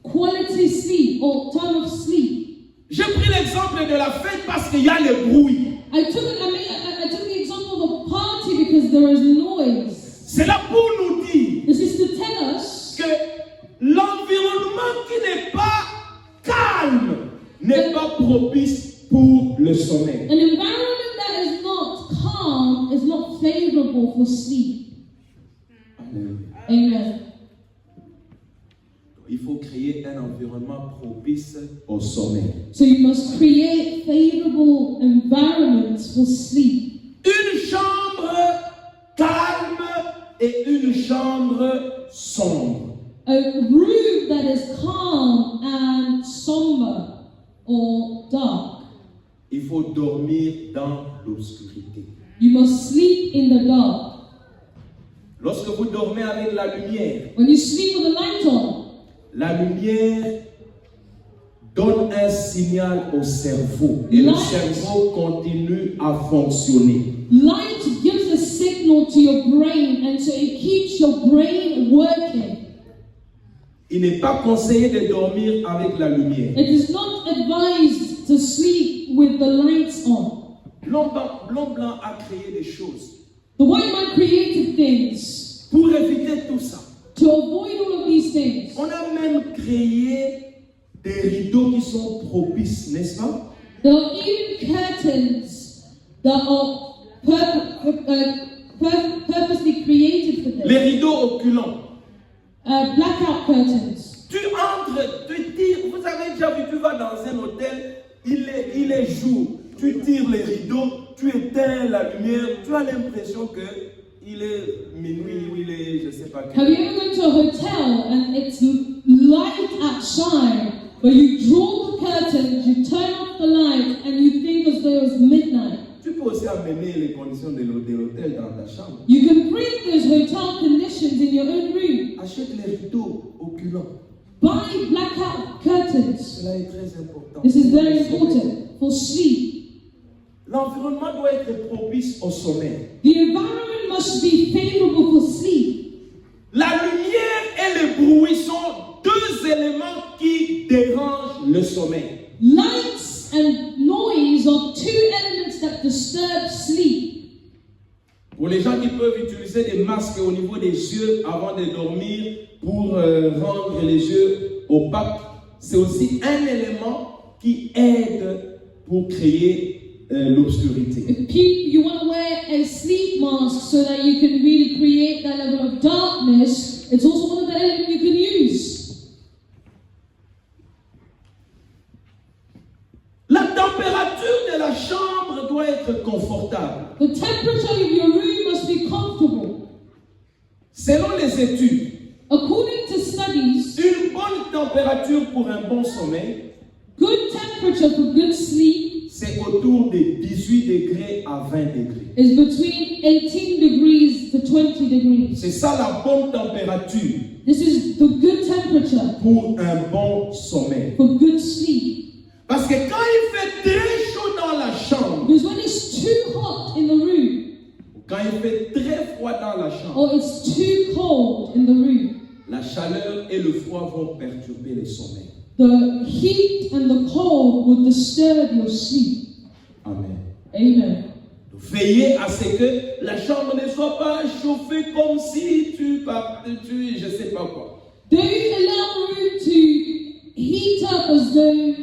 Speaker 2: quality sleep or time of sleep.
Speaker 3: J'ai pris l'exemple de la fête parce qu'il y a le bruit.
Speaker 2: I took the example of a party because there is noise.
Speaker 3: C'est là pour nous dire
Speaker 2: This is to tell us
Speaker 3: que l'environnement qui n'est pas calme n'est pas propice pour le sommeil.
Speaker 2: an environment that is not calm is not favorable for sleep. Amen.
Speaker 3: Il faut créer un environnement propice au sommeil.
Speaker 2: So you must create favorable environments for sleep.
Speaker 3: Une chambre calme et une chambre sombre.
Speaker 2: A room that is calm and somber or dark.
Speaker 3: Il faut dormir dans l'obscurité.
Speaker 2: You must sleep in the dark.
Speaker 3: Lorsque vous dormez avec la lumière,
Speaker 2: When you sleep with the light on,
Speaker 3: la lumière donne un signal au cerveau et le
Speaker 2: Light.
Speaker 3: cerveau continue à fonctionner.
Speaker 2: light gives a signal to your brain and so it keeps your brain working.
Speaker 3: Il n'est pas conseillé de dormir avec la lumière.
Speaker 2: It is not advised to sleep with the lights on.
Speaker 3: L'homme blanc a créé des choses
Speaker 2: The white man created things
Speaker 3: pour éviter tout ça.
Speaker 2: to to avoid all of these things.
Speaker 3: On a même créé des rideaux qui sont propices, n'est-ce pas?
Speaker 2: There are even curtains that are purposely created for
Speaker 3: Les
Speaker 2: this.
Speaker 3: rideaux occulents.
Speaker 2: Blackout curtains.
Speaker 3: Tu entres, tu tires. Vous avez déjà vu, tu vas dans un hôtel, il est jour. Tu tires les rideaux, tu éteins la lumière, tu as l'impression que il est minuit ou il est, je ne sais pas.
Speaker 2: Have you ever gone to a hotel and it's light outside, but you draw the curtains, you turn off the light, and you think as though it's midnight?
Speaker 3: Tu peux aussi amener les conditions de l'hôtel dans ta chambre.
Speaker 2: You can bring those hotel conditions in your own room.
Speaker 3: Achète les rideaux occulents.
Speaker 2: Buy blackout curtains.
Speaker 3: Cela est très important.
Speaker 2: This is very important for sleep.
Speaker 3: L'environnement doit être propice au sommeil.
Speaker 2: The environment must be favorable for sleep.
Speaker 3: La lumière et le bruit sont deux éléments qui dérangent le sommeil.
Speaker 2: Lights and noise are two elements that disturb sleep.
Speaker 3: Pour les gens qui peuvent utiliser des masques au niveau des yeux avant de dormir pour rendre les yeux opaques, c'est aussi un élément qui aide pour créer l'obscurité.
Speaker 2: If you want to wear a sleep mask so that you can really create that level of darkness, it's also one of the elements you can use.
Speaker 3: La température de la chambre doit être confortable.
Speaker 2: The temperature of your room must be comfortable.
Speaker 3: Selon les études,
Speaker 2: According to studies,
Speaker 3: une bonne température pour un bon sommeil,
Speaker 2: good temperature for good sleep
Speaker 3: c'est autour de 18 degrés à 20 degrés.
Speaker 2: is between 18 degrees to 20 degrees.
Speaker 3: C'est ça la bonne température
Speaker 2: This is the good temperature
Speaker 3: pour un bon sommeil.
Speaker 2: for good sleep.
Speaker 3: Parce que quand il fait très chaud dans la chambre,
Speaker 2: Because when it's too hot in the room,
Speaker 3: quand il fait très froid dans la chambre,
Speaker 2: or it's too cold in the room,
Speaker 3: la chaleur et le froid vont perturber le sommeil.
Speaker 2: the heat and the cold will disturb your sleep.
Speaker 3: Amen.
Speaker 2: Amen.
Speaker 3: Veillez à ce que la chambre ne soit pas chauffée comme si tu je sais pas quoi.
Speaker 2: Don't allow the room to heat up as though,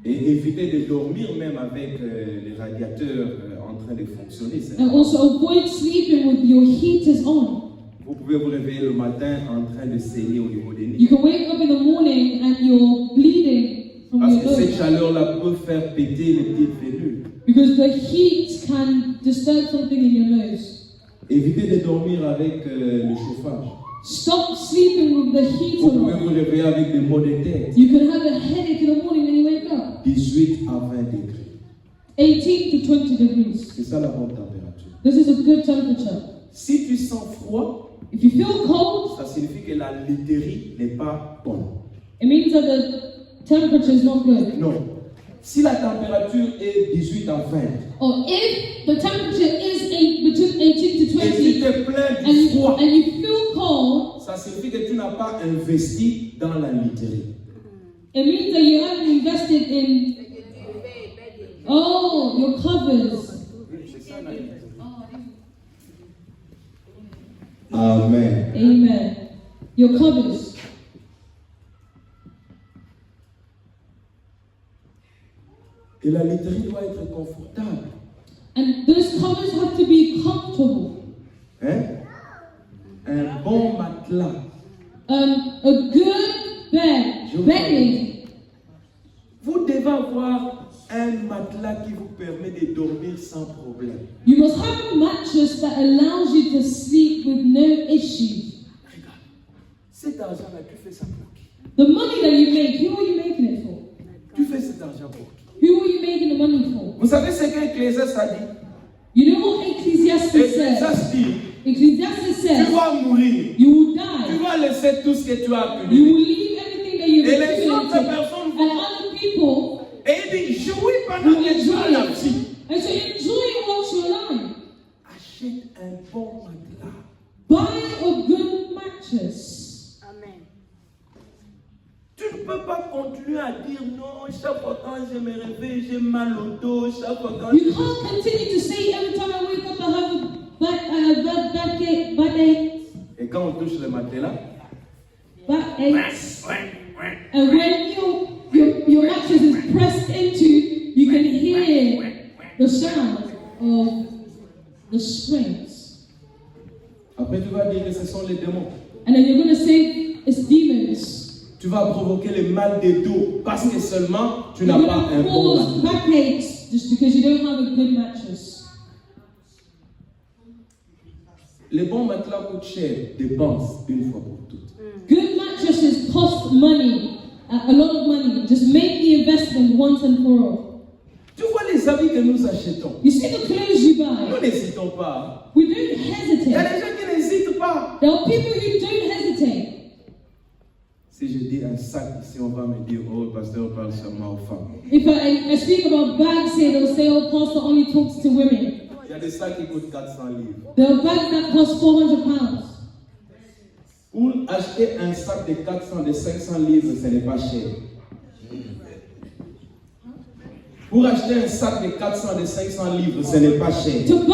Speaker 3: Et évitez de dormir même avec les radiateurs en train de fonctionner.
Speaker 2: and also avoid sleeping with your heaters on.
Speaker 3: Vous pouvez vous réveiller le matin en train de saigner au niveau des
Speaker 2: You
Speaker 3: nids.
Speaker 2: can wake up in the morning and you're bleeding from
Speaker 3: Parce
Speaker 2: your
Speaker 3: que cette
Speaker 2: nose
Speaker 3: chaleur-là peut faire péter les petites vénules.
Speaker 2: because the heat can disturb something in your nose.
Speaker 3: Évitez de dormir avec le chauffage.
Speaker 2: Stop sleeping with the heater
Speaker 3: Vous pouvez
Speaker 2: on.
Speaker 3: vous réveiller avec des maux de tête.
Speaker 2: You can have a headache in the morning when you wake up.
Speaker 3: 18 à 20 degrés.
Speaker 2: 18 to 20 degrees.
Speaker 3: C'est ça la bonne température.
Speaker 2: This is a good temperature.
Speaker 3: Si tu sens froid,
Speaker 2: If you feel cold,
Speaker 3: ça signifie que la literie n'est pas bonne.
Speaker 2: it means that the temperature is not good.
Speaker 3: Non. Si la température est 18 à 20,
Speaker 2: Or if the temperature is between 18 to
Speaker 3: et tu
Speaker 2: 20
Speaker 3: te plains du froid,
Speaker 2: and you feel cold,
Speaker 3: ça signifie que tu n'as pas investi dans la literie.
Speaker 2: it means that you haven't invested in your covers.
Speaker 3: Amen.
Speaker 2: Amen. Your covers.
Speaker 3: Et la literie doit être confortable.
Speaker 2: And those covers have to be comfortable.
Speaker 3: Hein? Un bon matelas.
Speaker 2: A good bed, bedding.
Speaker 3: Vous devez avoir un matelas qui vous permet de dormir sans problème.
Speaker 2: You must have a mattress that allows you to sleep with no issues.
Speaker 3: Regarde, cet argent-là, tu fais ça pour qui?
Speaker 2: The money that you make, who are you making it for?
Speaker 3: Tu fais cet argent pour qui?
Speaker 2: Who are you making the money for?
Speaker 3: Vous savez ce qu'Ecclésiaste a dit?
Speaker 2: You know what Ecclesiastes says?
Speaker 3: Ecclésiaste dit,
Speaker 2: Ecclesiastes
Speaker 3: tu
Speaker 2: says,
Speaker 3: vas mourir.
Speaker 2: you will
Speaker 3: Tu
Speaker 2: die.
Speaker 3: vas laisser tout ce que tu as
Speaker 2: You
Speaker 3: accumulé.
Speaker 2: will leave everything that you've
Speaker 3: Et les autres
Speaker 2: accumulated.
Speaker 3: personnes
Speaker 2: And
Speaker 3: vont...
Speaker 2: other people
Speaker 3: Et il dit, jouis pendant
Speaker 2: will
Speaker 3: que tu as la
Speaker 2: enjoy
Speaker 3: vie.
Speaker 2: it. And so enjoy it whilst you're alive.
Speaker 3: Achète un bon matelas.
Speaker 2: Buy a good mattress.
Speaker 4: Amen.
Speaker 3: Tu ne peux pas continuer à dire non, chaque fois quand je me réveille, j'ai mal au dos, chaque fois quand
Speaker 2: You can't continue to say every time I wake up I have a bad day.
Speaker 3: Et quand on touche le matelas,
Speaker 2: backaches. And when your mattress is pressed into, you can hear the sound of the springs.
Speaker 3: après tu vas dire que ce sont les démons.
Speaker 2: And then you're going to say it's demons.
Speaker 3: Tu vas provoquer le mal de dos parce que seulement tu n'as
Speaker 2: You're
Speaker 3: pas
Speaker 2: going
Speaker 3: un
Speaker 2: to
Speaker 3: bon
Speaker 2: cause
Speaker 3: matelas.
Speaker 2: backaches just because you don't have a good mattress.
Speaker 3: Les bons matelas coûtent cher, dépense une fois pour toutes.
Speaker 2: Good mattresses cost money, a lot of money. Just make the investment once and for all.
Speaker 3: Tu vois les habits que nous achetons.
Speaker 2: You see the clothes you
Speaker 3: Nous
Speaker 2: buy.
Speaker 3: n'hésitons pas.
Speaker 2: We don't
Speaker 3: Il y a
Speaker 2: hesitate.
Speaker 3: des gens qui n'hésitent pas.
Speaker 2: There are people who don't hesitate.
Speaker 3: Si je dis un sac ici, on va me dire, oh, le pasteur parle seulement aux femmes.
Speaker 2: If I speak about bags here, they'll say, oh, pastor only talks to women.
Speaker 3: Il y a des sacs qui coûtent 400 livres.
Speaker 2: There are bags that cost £400.
Speaker 3: Pour acheter un sac de 400, de 500 livres, ce n'est pas cher. Pour acheter un sac de 400, de 500 livres, ce n'est pas cher.
Speaker 2: To buy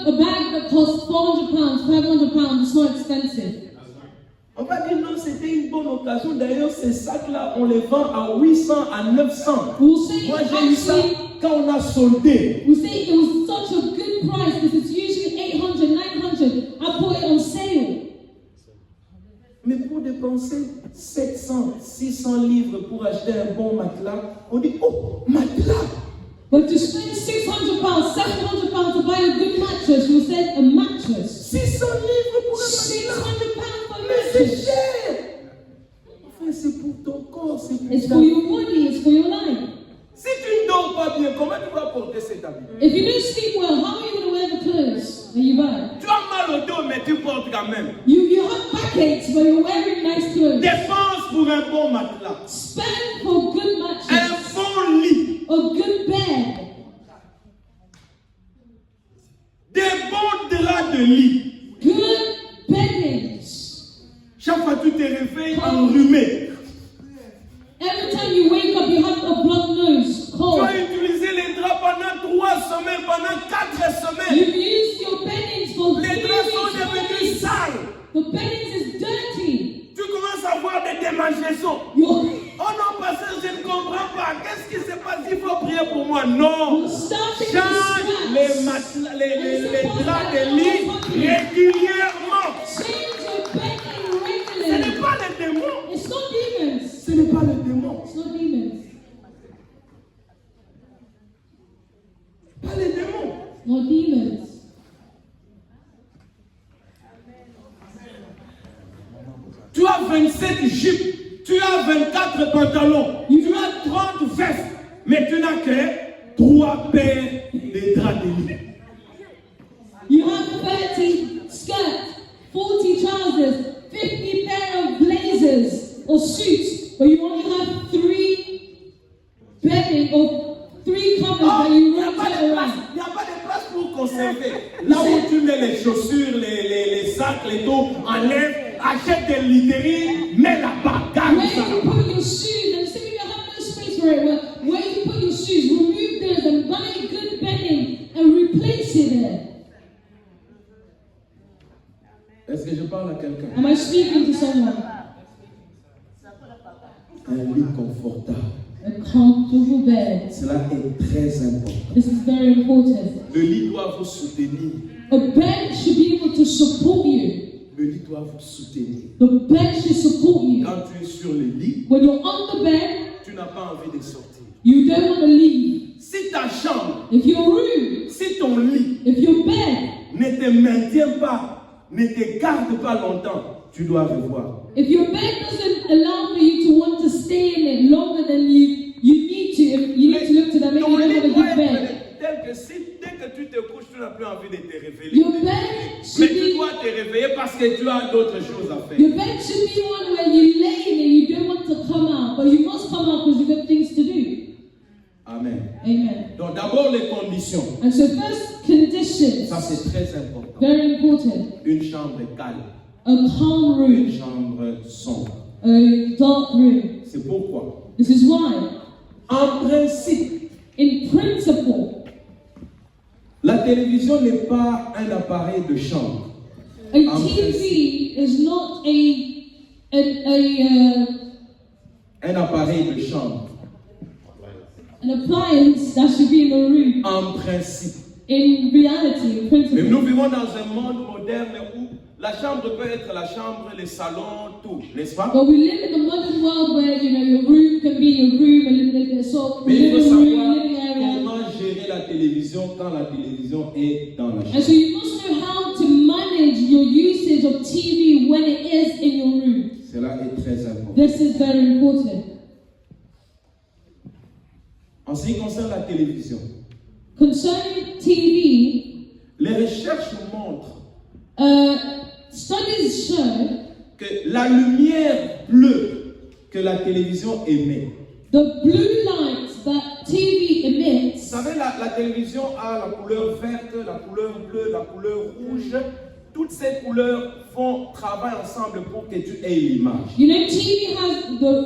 Speaker 2: a bag that costs £400, £500, it's not expensive.
Speaker 3: On va dire non, c'était une bonne occasion. D'ailleurs, ces sacs-là, on les vend à 800, à 900.
Speaker 2: We'll say
Speaker 3: Moi, j'ai eu ça
Speaker 2: actually,
Speaker 3: quand on a soldé.
Speaker 2: we'll say it was such a good price because it's usually 800, 900. I put it on sale.
Speaker 3: Mais pour dépenser 700, 600 livres pour acheter un bon matelas, on dit, oh, matelas!
Speaker 2: But to spend £600, £700 to buy a good mattress, we'll say a mattress.
Speaker 3: 600 livres pour un matelas!
Speaker 2: £600 for a
Speaker 3: Mais c'est
Speaker 2: mattress.
Speaker 3: cher! Enfin, c'est pour ton corps, c'est pour
Speaker 2: It's
Speaker 3: ta
Speaker 2: for your body, it's for your life.
Speaker 3: Si tu ne dors pas bien, comment tu vas porter cet habit?
Speaker 2: If you don't sleep well, how are you going to wear the clothes that you buy?
Speaker 3: Tu as mal au dos, mais tu portes quand même.
Speaker 2: You have backaches, but you're wearing nice clothes.
Speaker 3: Dépense pour un bon matelas.
Speaker 2: Spend for good
Speaker 3: Un
Speaker 2: mattress,
Speaker 3: bon lit.
Speaker 2: a good bed,
Speaker 3: Des bons draps de lit.
Speaker 2: good beddings.
Speaker 3: Chaque fois que tu te réveilles enrhumé.
Speaker 2: Every time you wake up, you have a blocked nose,
Speaker 3: Tu
Speaker 2: cold.
Speaker 3: as utilisé les draps pendant 3 semaines, pendant 4 semaines.
Speaker 2: You've used your beddings for 3
Speaker 3: Les draps sont
Speaker 2: weeks, 4
Speaker 3: devenus
Speaker 2: weeks.
Speaker 3: sales.
Speaker 2: The beddings is dirty.
Speaker 3: Tu commences à avoir des démangeaisons.
Speaker 2: You're
Speaker 3: Oh non, pasteur, je ne comprends pas. Qu'est-ce qui se passe? Il faut prier pour moi. Non.
Speaker 2: starting to
Speaker 3: Change les
Speaker 2: scratch.
Speaker 3: matelas, les draps de lit régulièrement.
Speaker 2: Change your bedding
Speaker 3: Ce n'est
Speaker 2: regularly.
Speaker 3: pas les démons.
Speaker 2: It's not demons.
Speaker 3: Ce n'est pas les démons.
Speaker 2: It's not demons.
Speaker 3: Pas les démons.
Speaker 2: Not demons.
Speaker 3: Tu as 27 jupes, tu as 24 pantalons, tu as 30 vestes, mais tu n'as que 3 paires de draps de lit.
Speaker 2: You have 30 skirts, 40 trousers, 50 pair of blazers or suits, but you only have 3 bedding or 3 covers
Speaker 3: Oh,
Speaker 2: that
Speaker 3: il
Speaker 2: you
Speaker 3: n'y a
Speaker 2: rotate
Speaker 3: pas de place,
Speaker 2: around.
Speaker 3: il n'y a pas de place pour conserver. Là où tu mets les chaussures, les sacs, les dos, enlève, achète des literies, mets là-bas, garde
Speaker 2: Where
Speaker 3: ça.
Speaker 2: you put your shoes, and say you have no space for it, where you put your shoes, remove those and buy a good bedding and replace it there.
Speaker 3: Est-ce que je parle à quelqu'un?
Speaker 2: Am I speaking to someone?
Speaker 3: Un lit confortable.
Speaker 2: A comfortable bed.
Speaker 3: Cela est très important.
Speaker 2: This is very important.
Speaker 3: Le lit doit vous soutenir.
Speaker 2: A bed should be able to support you.
Speaker 3: Le lit doit vous soutenir.
Speaker 2: The bed should support you.
Speaker 3: Quand tu es sur le lit,
Speaker 2: When you're on the bed,
Speaker 3: tu n'as pas envie de sortir.
Speaker 2: you don't want to leave.
Speaker 3: Si ta chambre,
Speaker 2: If your room,
Speaker 3: si ton lit
Speaker 2: if your bed,
Speaker 3: ne te maintient pas, ne te garde pas longtemps, tu dois revoir.
Speaker 2: if your bed doesn't allow for you to want to stay in it longer than you need to, if you need to look to that, maybe
Speaker 3: Ton
Speaker 2: you don't have a
Speaker 3: lit doit
Speaker 2: good bed.
Speaker 3: être tel que si dès que tu te couches, tu n'as plus envie de te réveiller.
Speaker 2: Your bed
Speaker 3: Mais
Speaker 2: should
Speaker 3: tu
Speaker 2: be,
Speaker 3: dois te réveiller parce que tu as d'autres choses à faire.
Speaker 2: your bed should be one where you lay in and you don't want to come out, but you must come out because you've got things to do.
Speaker 3: Amen.
Speaker 2: Amen.
Speaker 3: Donc d'abord les conditions.
Speaker 2: And so first conditions,
Speaker 3: Ça c'est très important.
Speaker 2: very important.
Speaker 3: Une chambre calme,
Speaker 2: A calm
Speaker 3: une
Speaker 2: room,
Speaker 3: chambre sombre.
Speaker 2: a dark room.
Speaker 3: C'est pourquoi,
Speaker 2: This is why,
Speaker 3: en principe,
Speaker 2: in principle,
Speaker 3: la télévision n'est pas un appareil de chambre.
Speaker 2: A TV is not
Speaker 3: un appareil de chambre.
Speaker 2: an appliance that should be in the room.
Speaker 3: En principe.
Speaker 2: In reality, in principle.
Speaker 3: Mais nous vivons dans un monde moderne où la chambre peut être la chambre, le salon, tout, n'est-ce pas?
Speaker 2: But we live in a modern world where your room can be your room, and so
Speaker 3: Mais il faut
Speaker 2: living room,
Speaker 3: savoir
Speaker 2: living area.
Speaker 3: comment gérer la télévision quand la télévision est dans la
Speaker 2: And
Speaker 3: chambre.
Speaker 2: so you must know how to manage your usage of TV when it is in your room.
Speaker 3: Cela est très important.
Speaker 2: This is very important.
Speaker 3: En ce qui concerne la télévision,
Speaker 2: Concerning TV,
Speaker 3: les recherches montrent
Speaker 2: studies show
Speaker 3: que la lumière bleue que la télévision émet.
Speaker 2: the blue light that TV
Speaker 3: Vous
Speaker 2: emits.
Speaker 3: savez, la télévision a la couleur verte, la couleur bleue, la couleur rouge. Toutes ces couleurs travaillent ensemble pour que tu aies l'image.
Speaker 2: You know, TV has the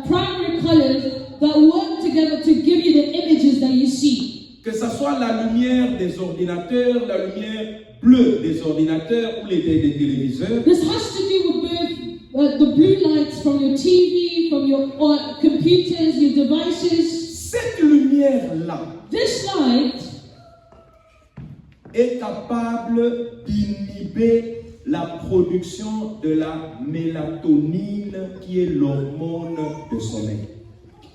Speaker 2: primary colors that work together to give you the images that you see.
Speaker 3: Que ce soit la lumière des ordinateurs, la lumière bleue des ordinateurs ou des téléviseurs.
Speaker 2: This has to do with both the blue lights from your TV, from your computers, your devices.
Speaker 3: Cette lumière-là
Speaker 2: This light
Speaker 3: est capable d'inhiber la production de la mélatonine qui est l'hormone de sommeil.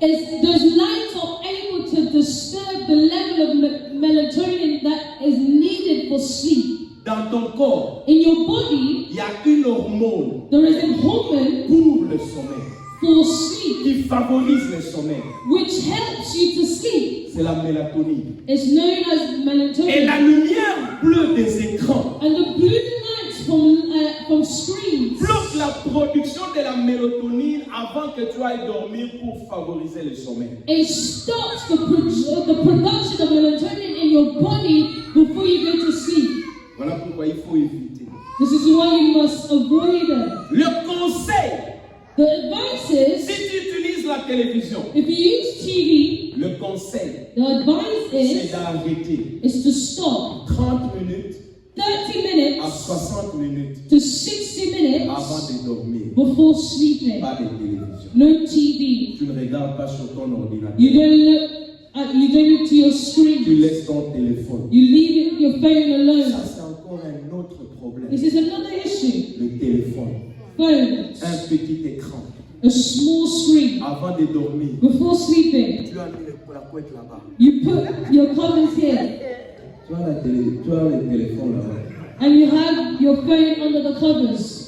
Speaker 2: those lights are able to disturb the level of melatonin that is needed for sleep.
Speaker 3: Dans ton corps,
Speaker 2: In your body,
Speaker 3: il y a une hormone
Speaker 2: there is a hormone
Speaker 3: pour le sommeil
Speaker 2: for sleep
Speaker 3: qui favorise le sommeil.
Speaker 2: which helps you to sleep.
Speaker 3: C'est la mélatonine.
Speaker 2: It's known as
Speaker 3: Et
Speaker 2: melatonin.
Speaker 3: la lumière bleue des écrans
Speaker 2: And the blue lights from screens
Speaker 3: bloque la production de la mélatonine avant que tu ailles dormir pour favoriser le sommeil.
Speaker 2: it stops the production of melatonin in your body before you go to sleep.
Speaker 3: Voilà pourquoi il faut éviter.
Speaker 2: This is why you must avoid it.
Speaker 3: Le conseil,
Speaker 2: The advice
Speaker 3: si
Speaker 2: is,
Speaker 3: tu utilises la télévision,
Speaker 2: if you use TV,
Speaker 3: le conseil,
Speaker 2: the advice
Speaker 3: c'est d'arrêter
Speaker 2: is to stop
Speaker 3: 30 minutes
Speaker 2: 30
Speaker 3: à
Speaker 2: minutes
Speaker 3: 60 minutes
Speaker 2: to 60 minutes
Speaker 3: avant de dormir.
Speaker 2: before sleeping.
Speaker 3: Pas de télévision.
Speaker 2: No TV.
Speaker 3: Tu ne regardes pas sur ton ordinateur.
Speaker 2: You don't look to your
Speaker 3: Tu
Speaker 2: screen.
Speaker 3: laisses ton téléphone.
Speaker 2: You leave your phone
Speaker 3: Ça,
Speaker 2: alone.
Speaker 3: c'est encore un autre problème.
Speaker 2: This is another issue.
Speaker 3: Le téléphone.
Speaker 2: Phones.
Speaker 3: Un petit écran.
Speaker 2: A small screen.
Speaker 3: Avant de dormir,
Speaker 2: Before sleeping,
Speaker 3: tu as mis la couette là-bas.
Speaker 2: you put your covers here
Speaker 3: Tu as le téléphone là-bas.
Speaker 2: and you have your phone under the covers.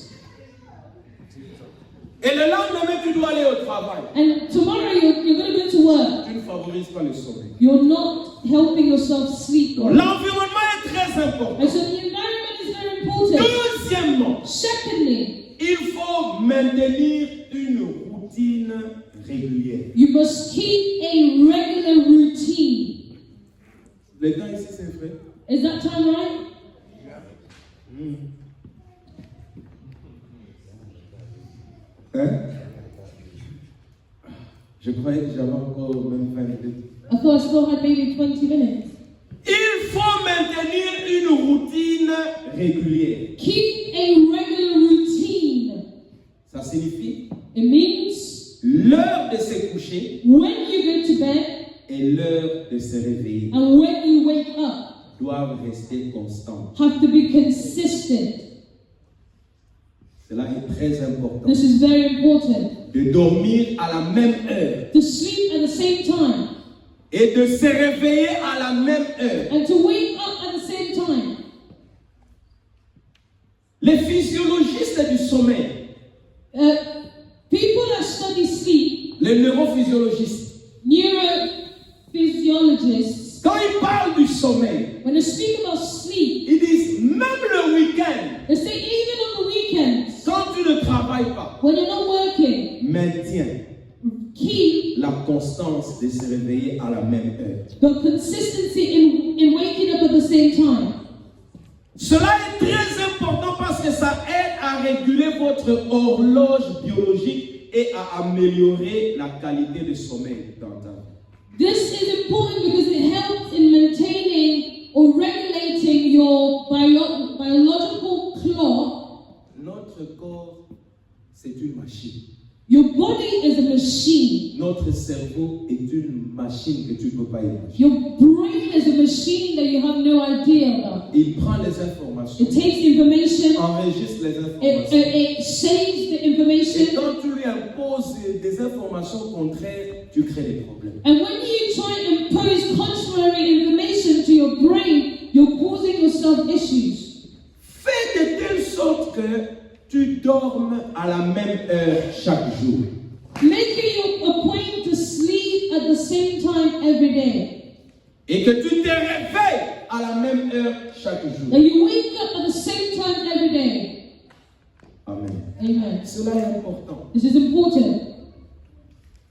Speaker 3: Et le lendemain, tu dois aller au travail.
Speaker 2: And tomorrow you're going to go to work.
Speaker 3: Tu ne favorises pas le sommeil.
Speaker 2: You're not helping yourself sleep well.
Speaker 3: L'environnement est très important.
Speaker 2: And so the environment is very important.
Speaker 3: Deuxièmement,
Speaker 2: Secondly,
Speaker 3: il faut maintenir une routine régulière.
Speaker 2: you must keep a regular routine.
Speaker 3: Le temps ici, c'est vrai?
Speaker 2: Is that time right?
Speaker 3: Hein? Je croyais que j'avais encore même 20 minutes.
Speaker 2: I thought I still had maybe 20 minutes.
Speaker 3: Il faut maintenir une routine régulière.
Speaker 2: Keep a regular routine.
Speaker 3: Ça signifie
Speaker 2: It means
Speaker 3: l'heure de se coucher
Speaker 2: when you go to bed
Speaker 3: et l'heure de se réveiller
Speaker 2: and when you wake up
Speaker 3: doivent rester constantes.
Speaker 2: have to be consistent.
Speaker 3: Cela est très important.
Speaker 2: This is very important.
Speaker 3: De dormir à la même heure
Speaker 2: To sleep at the same time
Speaker 3: et de se réveiller à la même heure.
Speaker 2: and to wake up at the same time.
Speaker 3: Les physiologistes du sommeil,
Speaker 2: People that study sleep,
Speaker 3: les neurophysiologistes,
Speaker 2: neurophysiologists,
Speaker 3: quand ils parlent du sommeil,
Speaker 2: when they speak about sleep,
Speaker 3: ils disent même le week-end,
Speaker 2: they say even on the weekends,
Speaker 3: quand tu ne travailles pas,
Speaker 2: when you're not working,
Speaker 3: maintiens
Speaker 2: keep
Speaker 3: la constance de se réveiller à la même heure.
Speaker 2: the consistency in waking up at the same time.
Speaker 3: Cela est très important parce que ça aide à réguler votre horloge biologique et à améliorer la qualité de sommeil dans ta vie.
Speaker 2: This is important because it helps in maintaining or regulating your biological corps,
Speaker 3: notre corps, c'est une machine.
Speaker 2: your body is a machine.
Speaker 3: Notre cerveau est une machine que tu ne peux pas imaginer.
Speaker 2: Your brain is a machine that you have no idea about.
Speaker 3: Il prend les informations,
Speaker 2: It takes information,
Speaker 3: enregistre les informations.
Speaker 2: it saves the
Speaker 3: Et
Speaker 2: information,
Speaker 3: quand tu lui imposes des informations contraires, tu crées des problèmes.
Speaker 2: and when you try and impose contrary information to your brain, you're causing yourself issues.
Speaker 3: Fais de telle sorte que tu dormes à la même heure chaque jour.
Speaker 2: Make it your point to sleep at the same time every day.
Speaker 3: Et que tu te réveilles à la même heure chaque jour.
Speaker 2: That you wake up at the same time every day.
Speaker 3: Amen.
Speaker 2: Amen.
Speaker 3: Cela est important.
Speaker 2: This is important.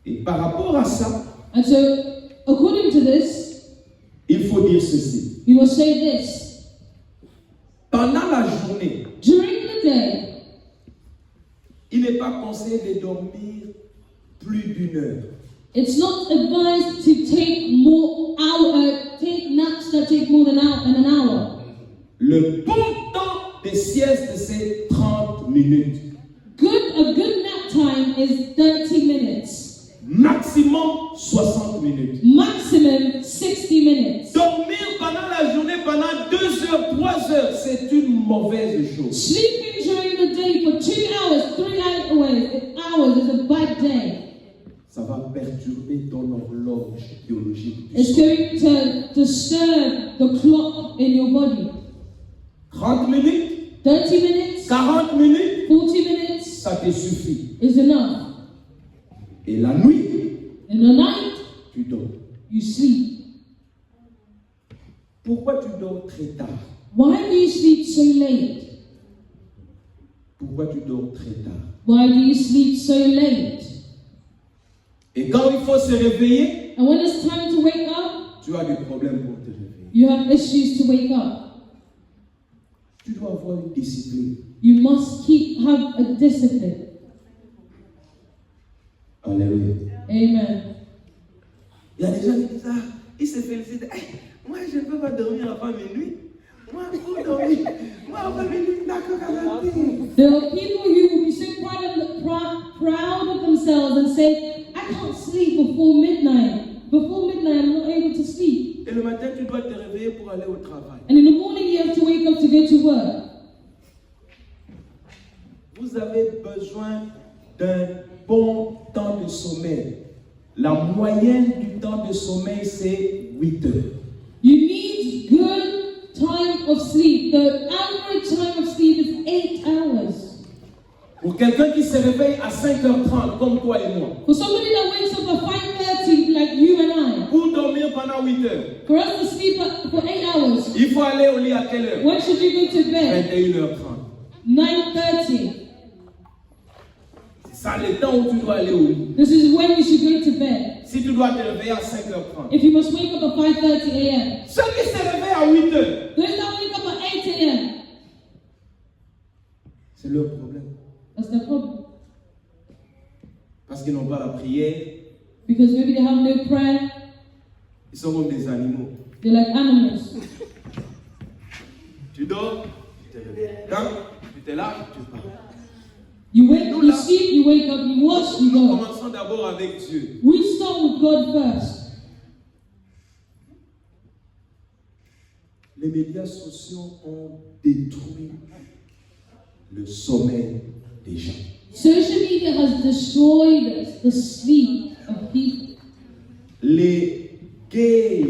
Speaker 3: Et par rapport à ça,
Speaker 2: And so, according to this,
Speaker 3: il faut dire ceci.
Speaker 2: you must say this.
Speaker 3: Pendant la journée,
Speaker 2: During the day,
Speaker 3: il n'est pas conseillé de dormir plus d'une heure.
Speaker 2: it's not advised to take naps that take more than an hour.
Speaker 3: Le bon temps de sieste, c'est 30 minutes.
Speaker 2: A good nap time is 30 minutes.
Speaker 3: Maximum 60 minutes.
Speaker 2: Maximum 60 minutes.
Speaker 3: Dormir pendant la journée, pendant 2 heures, 3 heures, c'est une mauvaise chose.
Speaker 2: Sleeping during the day for 2 hours, 3 hours is a bad day.
Speaker 3: Ça va perturber ton horloge biologique.
Speaker 2: It's going to disturb the clock in your body.
Speaker 3: 30 minutes,
Speaker 2: 30 minutes,
Speaker 3: 40 minutes,
Speaker 2: 40 minutes
Speaker 3: ça te suffit.
Speaker 2: is enough.
Speaker 3: Et la nuit,
Speaker 2: In the night,
Speaker 3: tu dors.
Speaker 2: you sleep.
Speaker 3: Pourquoi tu dors très tard?
Speaker 2: Why do you sleep so late?
Speaker 3: Pourquoi tu dors très tard?
Speaker 2: Why do you sleep so late?
Speaker 3: Et quand il faut se réveiller,
Speaker 2: And when it's time to wake up,
Speaker 3: tu as des problèmes pour te réveiller.
Speaker 2: you have issues to wake up.
Speaker 3: Tu dois avoir une discipline.
Speaker 2: You must have a discipline.
Speaker 3: Alléluia.
Speaker 2: Amen.
Speaker 3: Il y a des gens qui disent, ah, ils se félicitent. Hey, moi, je ne peux pas dormir avant minuit. Moi, pour dormir. Moi, avant minuit, d'accord,
Speaker 2: There are people who will be so proud of themselves and say, I can't sleep before midnight. Before midnight, I'm not able to sleep.
Speaker 3: Et le matin, tu dois te réveiller pour aller au travail.
Speaker 2: And in the morning, you have to wake up to go to work.
Speaker 3: Vous avez besoin d'un bon temps de sommeil. La moyenne du temps de sommeil, c'est 8 heures.
Speaker 2: You need good time of sleep. The average time of sleep is 8 hours.
Speaker 3: Pour quelqu'un qui se réveille à 5h30, comme toi et moi,
Speaker 2: For somebody that wakes up at 5:30, like you and I,
Speaker 3: pour dormir pendant 8 heures,
Speaker 2: for us to sleep for 8 hours,
Speaker 3: il faut aller au lit à quelle heure?
Speaker 2: when should you go to bed?
Speaker 3: 21h30.
Speaker 2: 9:30.
Speaker 3: C'est ça le temps où tu dois aller au lit.
Speaker 2: This is when you should go to bed.
Speaker 3: Si tu dois te réveiller à 5h30.
Speaker 2: If you must wake up at 5:30 a.m.
Speaker 3: Ceux qui se réveillent à 8 heures,
Speaker 2: Those that wake up at 8 a.m.
Speaker 3: c'est leur problème.
Speaker 2: That's the problem.
Speaker 3: Parce qu'ils n'ont pas la prière,
Speaker 2: Because maybe they have no prayer.
Speaker 3: ils sont comme des animaux.
Speaker 2: They're like animals.
Speaker 3: Tu dors, tu te réveilles. Quand tu te laves, tu pars.
Speaker 2: You sleep, you wake up, you wash, you
Speaker 3: Nous
Speaker 2: go.
Speaker 3: commençons d'abord avec Dieu.
Speaker 2: We start with God first.
Speaker 3: Les médias sociaux ont détruit le sommeil des gens.
Speaker 2: Social media has destroyed the sleep of people.
Speaker 3: Les gays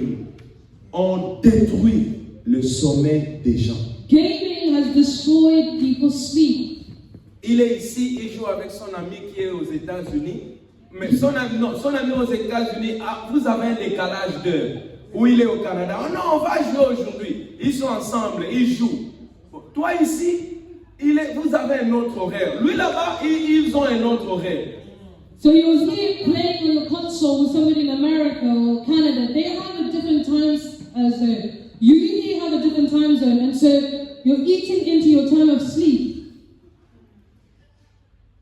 Speaker 3: ont détruit le sommeil des gens.
Speaker 2: Gaming has destroyed people's sleep.
Speaker 3: Il est ici, il joue avec son ami qui est aux États-Unis. Mais son ami aux États-Unis, vous avez un décalage d'heure. Où il est au Canada. Oh non, on va jouer aujourd'hui. Ils sont ensemble, ils jouent. Bon, toi ici, vous avez un autre horaire. Lui là-bas, ils ont un autre horaire.
Speaker 2: So you're here playing on the console with somebody in America or Canada. They have a different time zone. You here have a different time zone, and so you're eating into your time of sleep.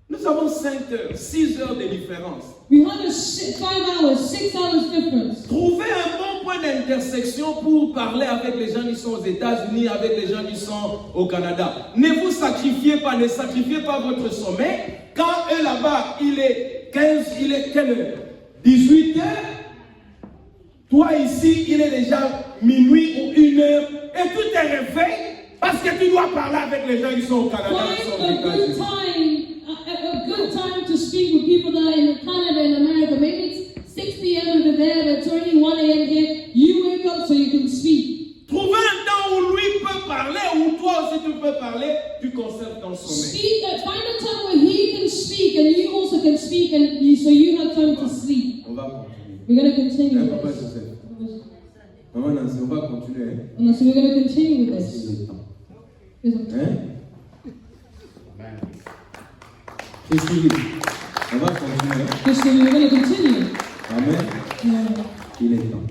Speaker 3: Nous avons 5 heures, 6 heures de différence.
Speaker 2: We have a 5 hours, 6 hours difference.
Speaker 3: Trouvez un bon point l'intersection pour parler avec les gens qui sont aux États-Unis, avec les gens qui sont au Canada. Ne vous sacrifiez pas, ne sacrifiez pas votre sommeil. Quand eux là-bas, il est quelle heure? 18 heures. Toi ici, il est déjà minuit ou 1 heure. Et tu te réveilles parce que tu dois parler avec les gens qui sont au Canada.
Speaker 2: Find a good time to speak with people that are in Canada and America. Maybe it's 6 p.m. over there, but it's already 1 a.m. here. You wake up so you can speak.
Speaker 3: Trouvez un temps où lui peut parler, où toi aussi tu peux parler, tu conserves ton sommeil.
Speaker 2: Find a time where he can speak and you also can speak, so you have time to sleep.
Speaker 3: On va continuer.
Speaker 2: We're going to continue
Speaker 3: Papa
Speaker 2: with this.
Speaker 3: Joseph. Maman Nancy, on va continuer.
Speaker 2: And so we're going to continue with this.
Speaker 3: Il est temps.
Speaker 2: Hein?
Speaker 3: Christine, on va continuer.
Speaker 2: Christine, we're going to continue.
Speaker 3: Amen.
Speaker 2: Yeah.
Speaker 3: Il est temps.